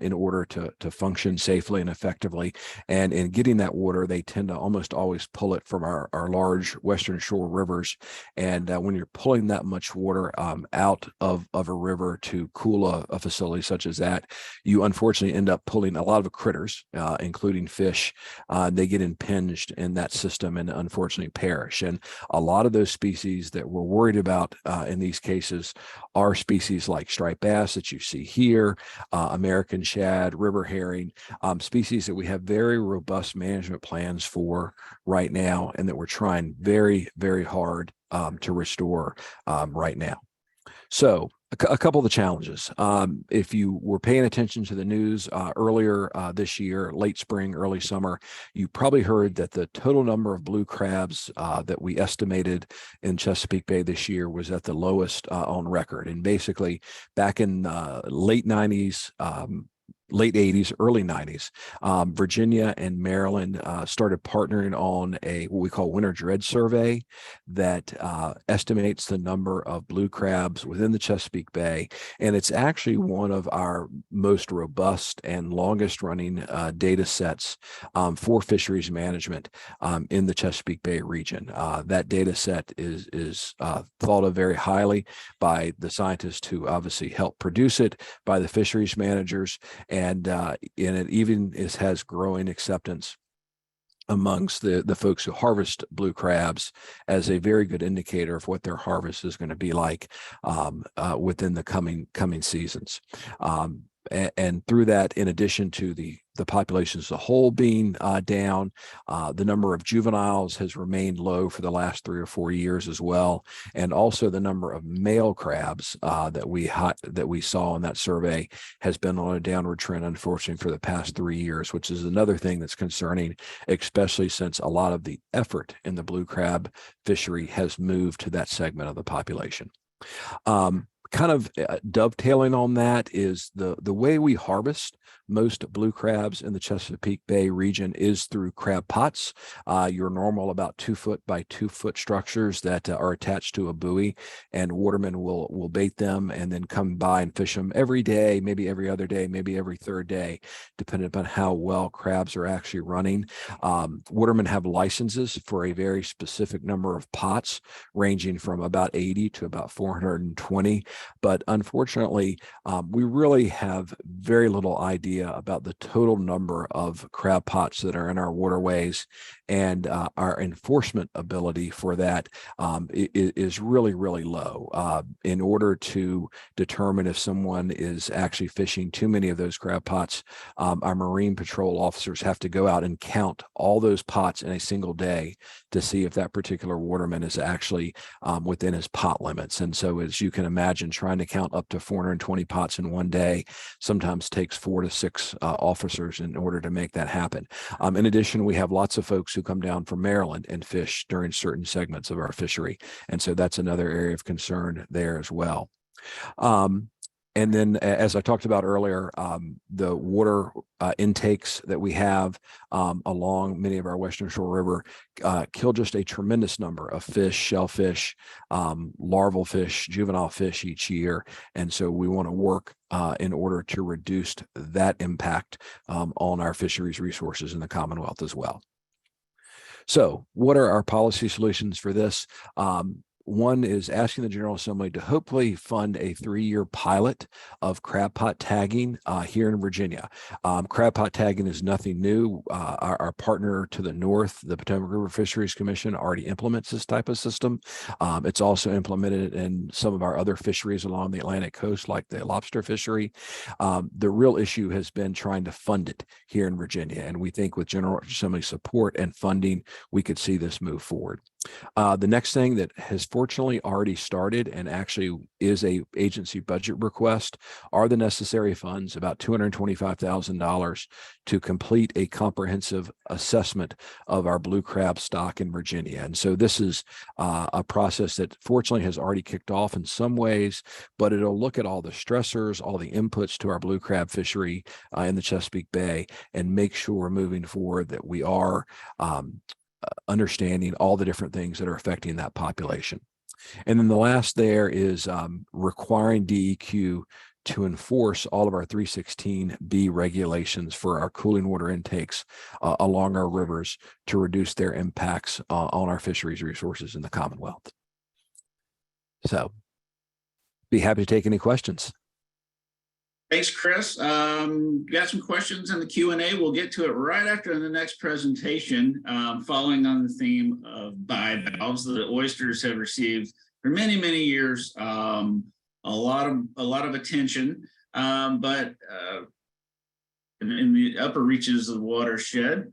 in order to function safely and effectively. And in getting that water, they tend to almost always pull it from our large Western Shore rivers. And when you're pulling that much water out of a river to cool a facility such as that, you unfortunately end up pulling a lot of critters, including fish. They get impinged in that system and unfortunately perish. And a lot of those species that we're worried about in these cases are species like striped bass that you see here, American shad, river herring, species that we have very robust management plans for right now and that we're trying very, very hard to restore right now. So a couple of the challenges. If you were paying attention to the news earlier this year, late spring, early summer, you probably heard that the total number of blue crabs that we estimated in Chesapeake Bay this year was at the lowest on record. And basically back in late 90s, late 80s, early 90s, Virginia and Maryland started partnering on what we call winter dredge survey that estimates the number of blue crabs within the Chesapeake Bay. And it's actually one of our most robust and longest running data sets for fisheries management in the Chesapeake Bay region. That data set is thought of very highly by the scientists who obviously help produce it, by the fisheries managers, and it even has growing acceptance amongst the folks who harvest blue crabs as a very good indicator of what their harvest is going to be like within the coming seasons. And through that, in addition to the population as a whole being down, the number of juveniles has remained low for the last 3 or 4 years as well, and also the number of male crabs that we saw in that survey has been on a downward trend, unfortunately, for the past 3 years, which is another thing that's concerning, especially since a lot of the effort in the blue crab fishery has moved to that segment of the population. Kind of dovetailing on that is the way we harvest most blue crabs in the Chesapeake Bay region is through crab pots. Your normal about 2 foot by 2 foot structures that are attached to a buoy, and watermen will bait them and then come by and fish them every day, maybe every other day, maybe every third day, depending upon how well crabs are actually running. Watermen have licenses for a very specific number of pots, ranging from about 80 to about 420. But unfortunately, we really have very little idea about the total number of crab pots that are in our waterways, and our enforcement ability for that is really, really low. In order to determine if someone is actually fishing too many of those crab pots, our Marine Patrol officers have to go out and count all those pots in a single day to see if that particular waterman is actually within his pot limits. And so, as you can imagine, trying to count up to 420 pots in one day sometimes takes 4 to 6 officers in order to make that happen. In addition, we have lots of folks who come down from Maryland and fish during certain segments of our fishery. And so that's another area of concern there as well. And then, as I talked about earlier, the water intakes that we have along many of our Western Shore River kill just a tremendous number of fish, shellfish, larval fish, juvenile fish each year. And so we want to work in order to reduce that impact on our fisheries resources in the Commonwealth as well. So what are our policy solutions for this? One is asking the General Assembly to hopefully fund a 3-year pilot of crab pot tagging here in Virginia. Crab pot tagging is nothing new. Our partner to the north, the Potomac River Fisheries Commission, already implements this type of system. It's also implemented in some of our other fisheries along the Atlantic coast, like the lobster fishery. The real issue has been trying to fund it here in Virginia, and we think with General Assembly support and funding, we could see this move forward. The next thing that has fortunately already started and actually is a agency budget request are the necessary funds, about $225,000, to complete a comprehensive assessment of our blue crab stock in Virginia. And so this is a process that fortunately has already kicked off in some ways, but it'll look at all the stressors, all the inputs to our blue crab fishery in the Chesapeake Bay, and make sure moving forward that we are understanding all the different things that are affecting that population. And then the last there is requiring DEQ to enforce all of our 316B regulations for our cooling water intakes along our rivers to reduce their impacts on our fisheries resources in the Commonwealth. So be happy to take any questions. Thanks, Chris. Got some questions in the Q&A. We'll get to it right after the next presentation, following on the theme of bivalves that oysters have received for many, many years. A lot of attention, but in the upper reaches of the watershed,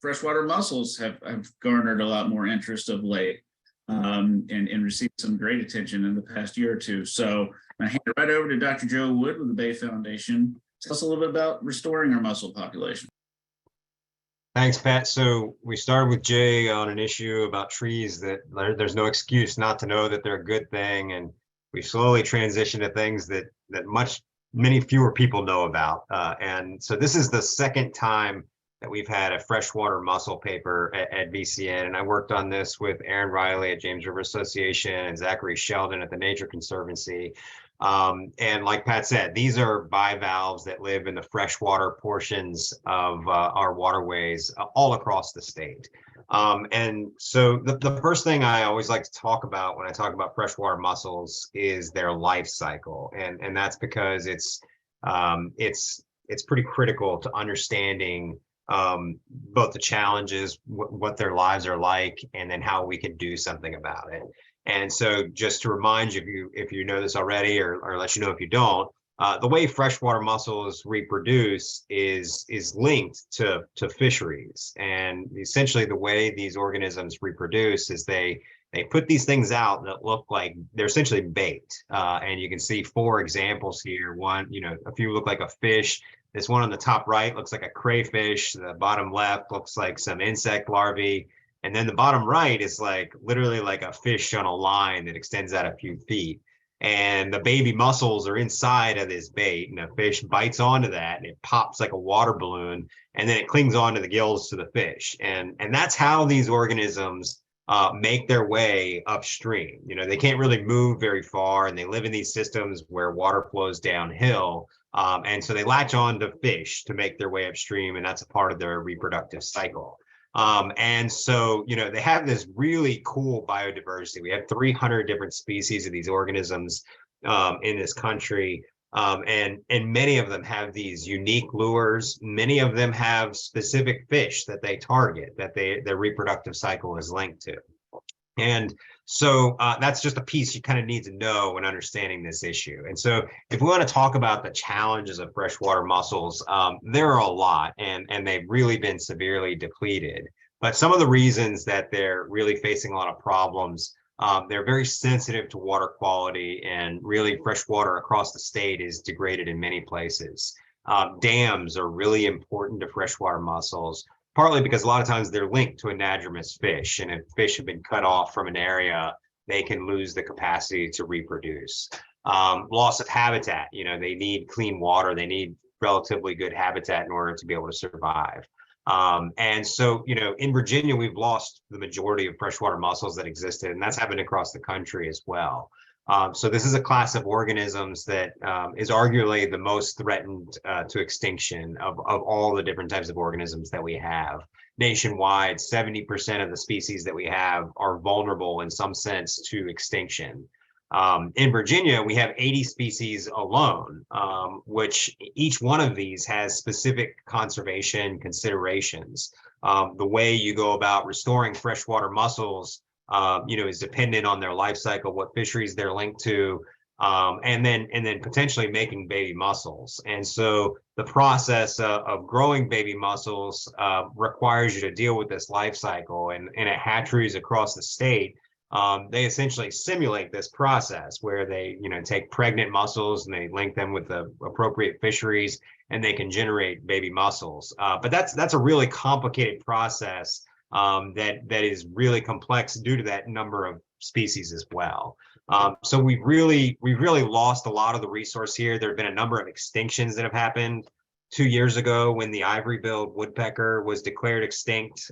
freshwater mussels have garnered a lot more interest of late, and received some great attention in the past year or two. So I hand it right over to Dr. Joe Wood with the Bay Foundation. Tell us a little bit about restoring our mussel population. Thanks, Pat. So we started with Jay on an issue about trees that there's no excuse not to know that they're a good thing, and we slowly transitioned to things that many fewer people know about. And so this is the second time that we've had a freshwater mussel paper at VCN, and I worked on this with Erin Riley at James River Association and Zachary Sheldon at the Nature Conservancy. And like Pat said, these are bivalves that live in the freshwater portions of our waterways all across the state. And so the first thing I always like to talk about when I talk about freshwater mussels is their life cycle. And that's because it's pretty critical to understanding both the challenges, what their lives are like, and then how we can do something about it. And so just to remind you, if you know this already, or let you know if you don't, the way freshwater mussels reproduce is linked to fisheries. And essentially the way these organisms reproduce is they put these things out that look like they're essentially bait. And you can see 4 examples here. One, a few look like a fish. This one on the top right looks like a crayfish. The bottom left looks like some insect larvae. And then the bottom right is literally like a fish on a line that extends out a few feet. And the baby mussels are inside of this bait, and a fish bites onto that and it pops like a water balloon, and then it clings onto the gills to the fish. And that's how these organisms make their way upstream. They can't really move very far, and they live in these systems where water flows downhill. And so they latch on to fish to make their way upstream, and that's a part of their reproductive cycle. And so, they have this really cool biodiversity. We have 300 different species of these organisms in this country. And many of them have these unique lures. Many of them have specific fish that they target, that their reproductive cycle is linked to. And so that's just a piece you kind of need to know when understanding this issue. And so if we want to talk about the challenges of freshwater mussels, there are a lot, and they've really been severely depleted. But some of the reasons that they're really facing a lot of problems, they're very sensitive to water quality, and really fresh water across the state is degraded in many places. Dams are really important to freshwater mussels, partly because a lot of times they're linked to anadromous fish, and if fish have been cut off from an area, they can lose the capacity to reproduce. Loss of habitat, they need clean water, they need relatively good habitat in order to be able to survive. And so, in Virginia, we've lost the majority of freshwater mussels that existed, and that's happened across the country as well. So this is a class of organisms that is arguably the most threatened to extinction of all the different types of organisms that we have. Nationwide, 70% of the species that we have are vulnerable in some sense to extinction. In Virginia, we have 80 species alone, which each one of these has specific conservation considerations. The way you go about restoring freshwater mussels is dependent on their life cycle, what fisheries they're linked to, and then potentially making baby mussels. And so the process of growing baby mussels requires you to deal with this life cycle. And at hatcheries across the state, they essentially simulate this process where they take pregnant mussels and they link them with the appropriate fisheries, and they can generate baby mussels. But that's a really complicated process that is really complex due to that number of species as well. So we've really lost a lot of the resource here. There have been a number of extinctions that have happened. 2 years ago, when the ivory-billed woodpecker was declared extinct,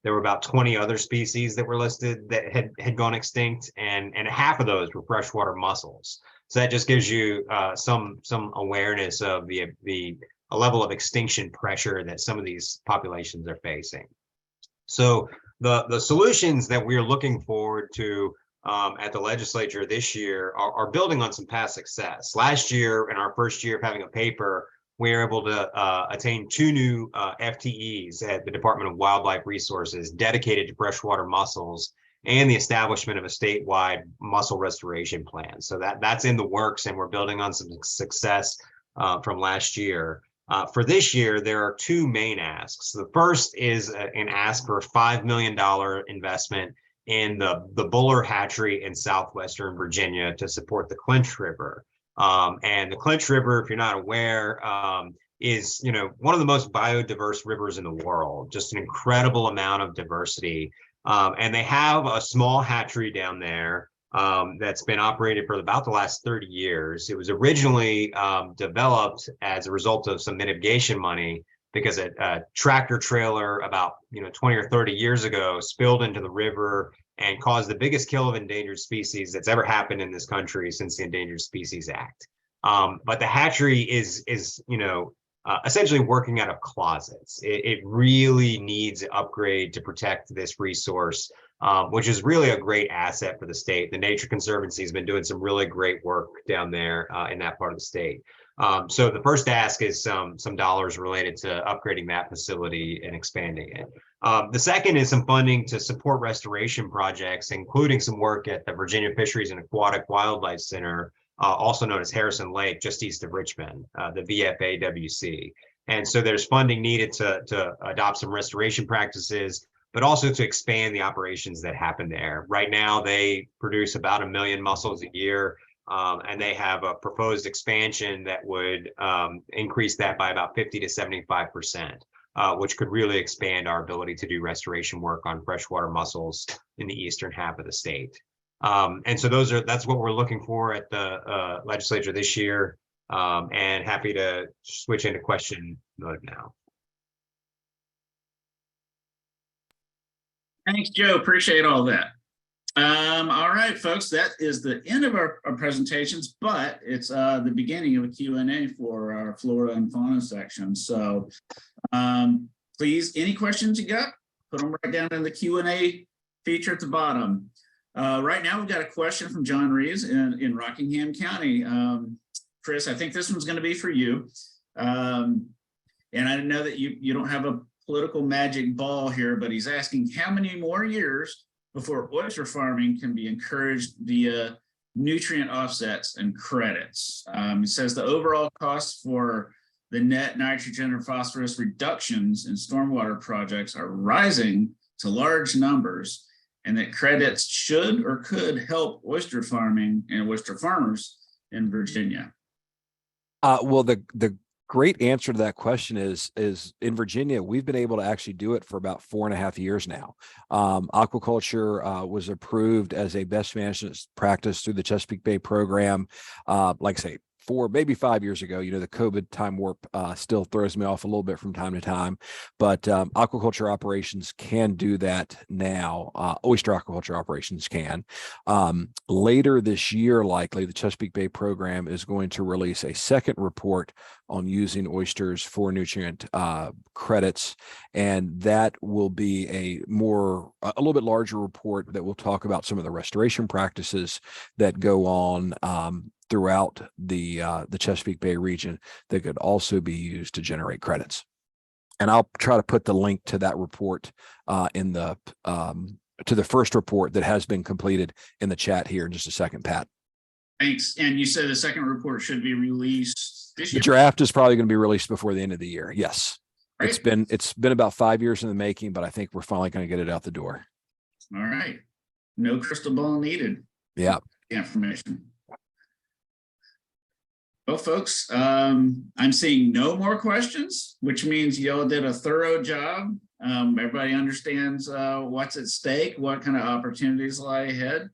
There were about 20 other species that were listed that had gone extinct, and half of those were freshwater mussels. So that just gives you some awareness of the level of extinction pressure that some of these populations are facing. So the solutions that we're looking forward to at the legislature this year are building on some past success. Last year, in our first year of having a paper, we were able to attain 2 new FTEs at the Department of Wildlife Resources dedicated to freshwater mussels, and the establishment of a statewide mussel restoration plan. So that's in the works, and we're building on some success from last year. For this year, there are 2 main asks. The first is an ask for a $5 million investment in the Buller Hatchery in southwestern Virginia to support the Clinch River. And the Clinch River, if you're not aware, is one of the most biodiverse rivers in the world, just an incredible amount of diversity. And they have a small hatchery down there that's been operated for about the last 30 years. It was originally developed as a result of some mitigation money because a tractor trailer about 20 or 30 years ago spilled into the river and caused the biggest kill of endangered species that's ever happened in this country since the Endangered Species Act. But the hatchery is essentially working out of closets. It really needs an upgrade to protect this resource, which is really a great asset for the state. The Nature Conservancy has been doing some really great work down there in that part of the state. So the first ask is some dollars related to upgrading that facility and expanding it. The second is some funding to support restoration projects, including some work at the Virginia Fisheries and Aquatic Wildlife Center, also known as Harrison Lake, just east of Richmond, the VFAWC. And so there's funding needed to adopt some restoration practices, but also to expand the operations that happen there. Right now, they produce about 1 million mussels a year. And they have a proposed expansion that would increase that by about 50 to 75%, which could really expand our ability to do restoration work on freshwater mussels in the eastern half of the state. And so that's what we're looking for at the legislature this year, and happy to switch into question mode now. Thanks, Joe. Appreciate all that. All right, folks, that is the end of our presentations, but it's the beginning of a Q&A for our flora and fauna section. So please, any questions you got, put them right down in the Q&A feature at the bottom. Right now, we've got a question from John Reeves in Rockingham County. Chris, I think this one's going to be for you. And I know that you don't have a political magic ball here, but he's asking how many more years before oyster farming can be encouraged via nutrient offsets and credits. It says the overall costs for the net nitrogen or phosphorus reductions in stormwater projects are rising to large numbers, and that credits should or could help oyster farming and oyster farmers in Virginia. Well, the great answer to that question is in Virginia, we've been able to actually do it for about 4.5 years now. Aquaculture was approved as a best management practice through the Chesapeake Bay program, like I say, 4, maybe 5 years ago. The COVID time warp still throws me off a little bit from time to time, but aquaculture operations can do that now. Oyster aquaculture operations can. Later this year, likely, the Chesapeake Bay program is going to release a second report on using oysters for nutrient credits, and that will be a little bit larger report that will talk about some of the restoration practices that go on throughout the Chesapeake Bay region that could also be used to generate credits. And I'll try to put the link to that report in the to the first report that has been completed in the chat here in just a second, Pat. Thanks. And you said the second report should be released this year? The draft is probably going to be released before the end of the year. Yes. Right. It's been about 5 years in the making, but I think we're finally going to get it out the door. All right. No crystal ball needed. Yeah. Information. Well, folks, I'm seeing no more questions, which means y'all did a thorough job. Everybody understands what's at stake, what kind of opportunities lie ahead.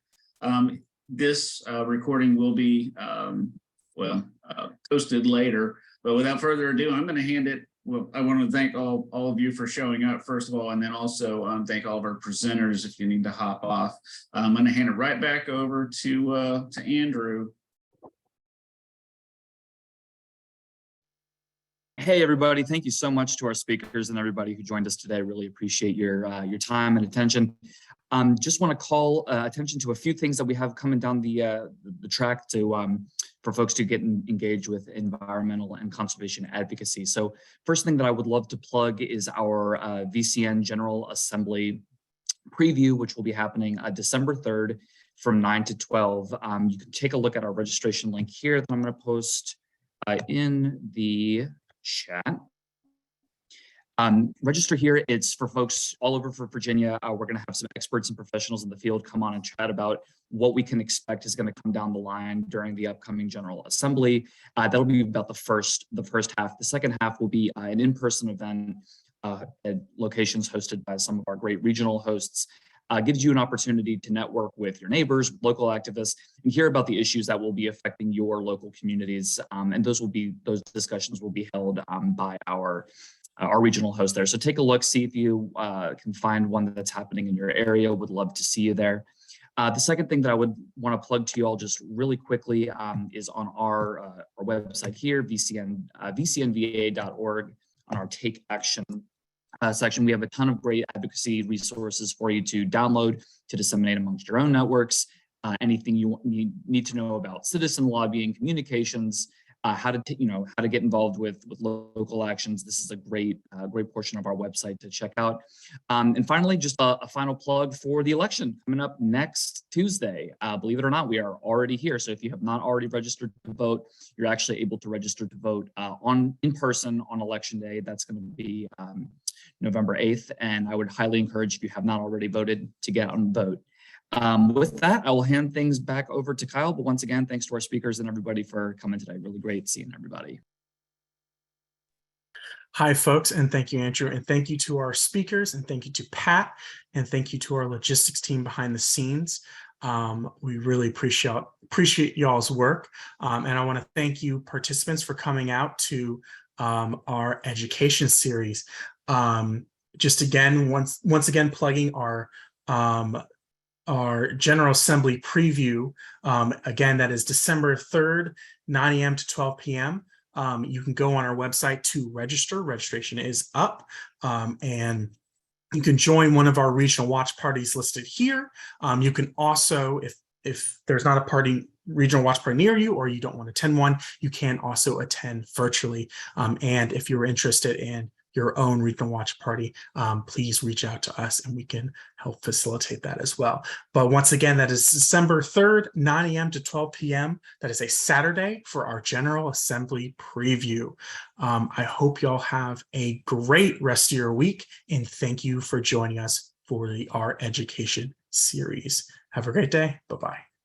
This recording will be, posted later. But without further ado, I'm going to hand it Well, I want to thank all of you for showing up, first of all, and then also thank all of our presenters if you need to hop off. I'm going to hand it right back over to Andrew. Hey, everybody. Thank you so much to our speakers and everybody who joined us today. Really appreciate your time and attention. Just want to call attention to a few things that we have coming down the track to for folks to get engaged with environmental and conservation advocacy. So first thing that I would love to plug is our VCN General Assembly preview, which will be happening December 3rd from 9 to 12. You can take a look at our registration link here that I'm going to post in the chat. Register here. It's for folks all over for Virginia. We're going to have some experts and professionals in the field come on and chat about what we can expect is going to come down the line during the upcoming General Assembly. That'll be about the first half. The second half will be an in-person event at locations hosted by some of our great regional hosts. Gives you an opportunity to network with your neighbors, local activists, and hear about the issues that will be affecting your local communities. And those discussions will be held by our regional host there. So take a look, see if you can find one that's happening in your area. Would love to see you there. The second thing that I would want to plug to you all just really quickly is on our website here, vcnva.org, on our Take Action section. We have a ton of great advocacy resources for you to download, to disseminate amongst your own networks. Anything you need to know about citizen lobbying, communications, how to get involved with local actions. This is a great portion of our website to check out. And finally, just a final plug for the election coming up next Tuesday. Believe it or not, we are already here. So if you have not already registered to vote, you're actually able to register to vote in person on election day. That's going to be November 8th. And I would highly encourage, if you have not already voted, to get out and vote. With that, I will hand things back over to Kyle. But once again, thanks to our speakers and everybody for coming today. Really great seeing everybody. Hi, folks, and thank you, Andrew, and thank you to our speakers, and thank you to Pat, and thank you to our logistics team behind the scenes. We really appreciate y'all's work, and I want to thank you, participants, for coming out to our education series. Just again, once again, plugging our General Assembly preview. Again, that is December 3rd, 9 a.m. to 12 p.m. You can go on our website to register. Registration is up, and you can join one of our regional watch parties listed here. You can also, if there's not a regional watch party near you, or you don't want to attend one, you can also attend virtually. And if you're interested in your own regional watch party, please reach out to us and we can help facilitate that as well. But once again, that is December 3rd, 9 a.m. to 12 p.m. That is a Saturday for our General Assembly preview. I hope y'all have a great rest of your week, and thank you for joining us for our education series. Have a great day. Bye-bye.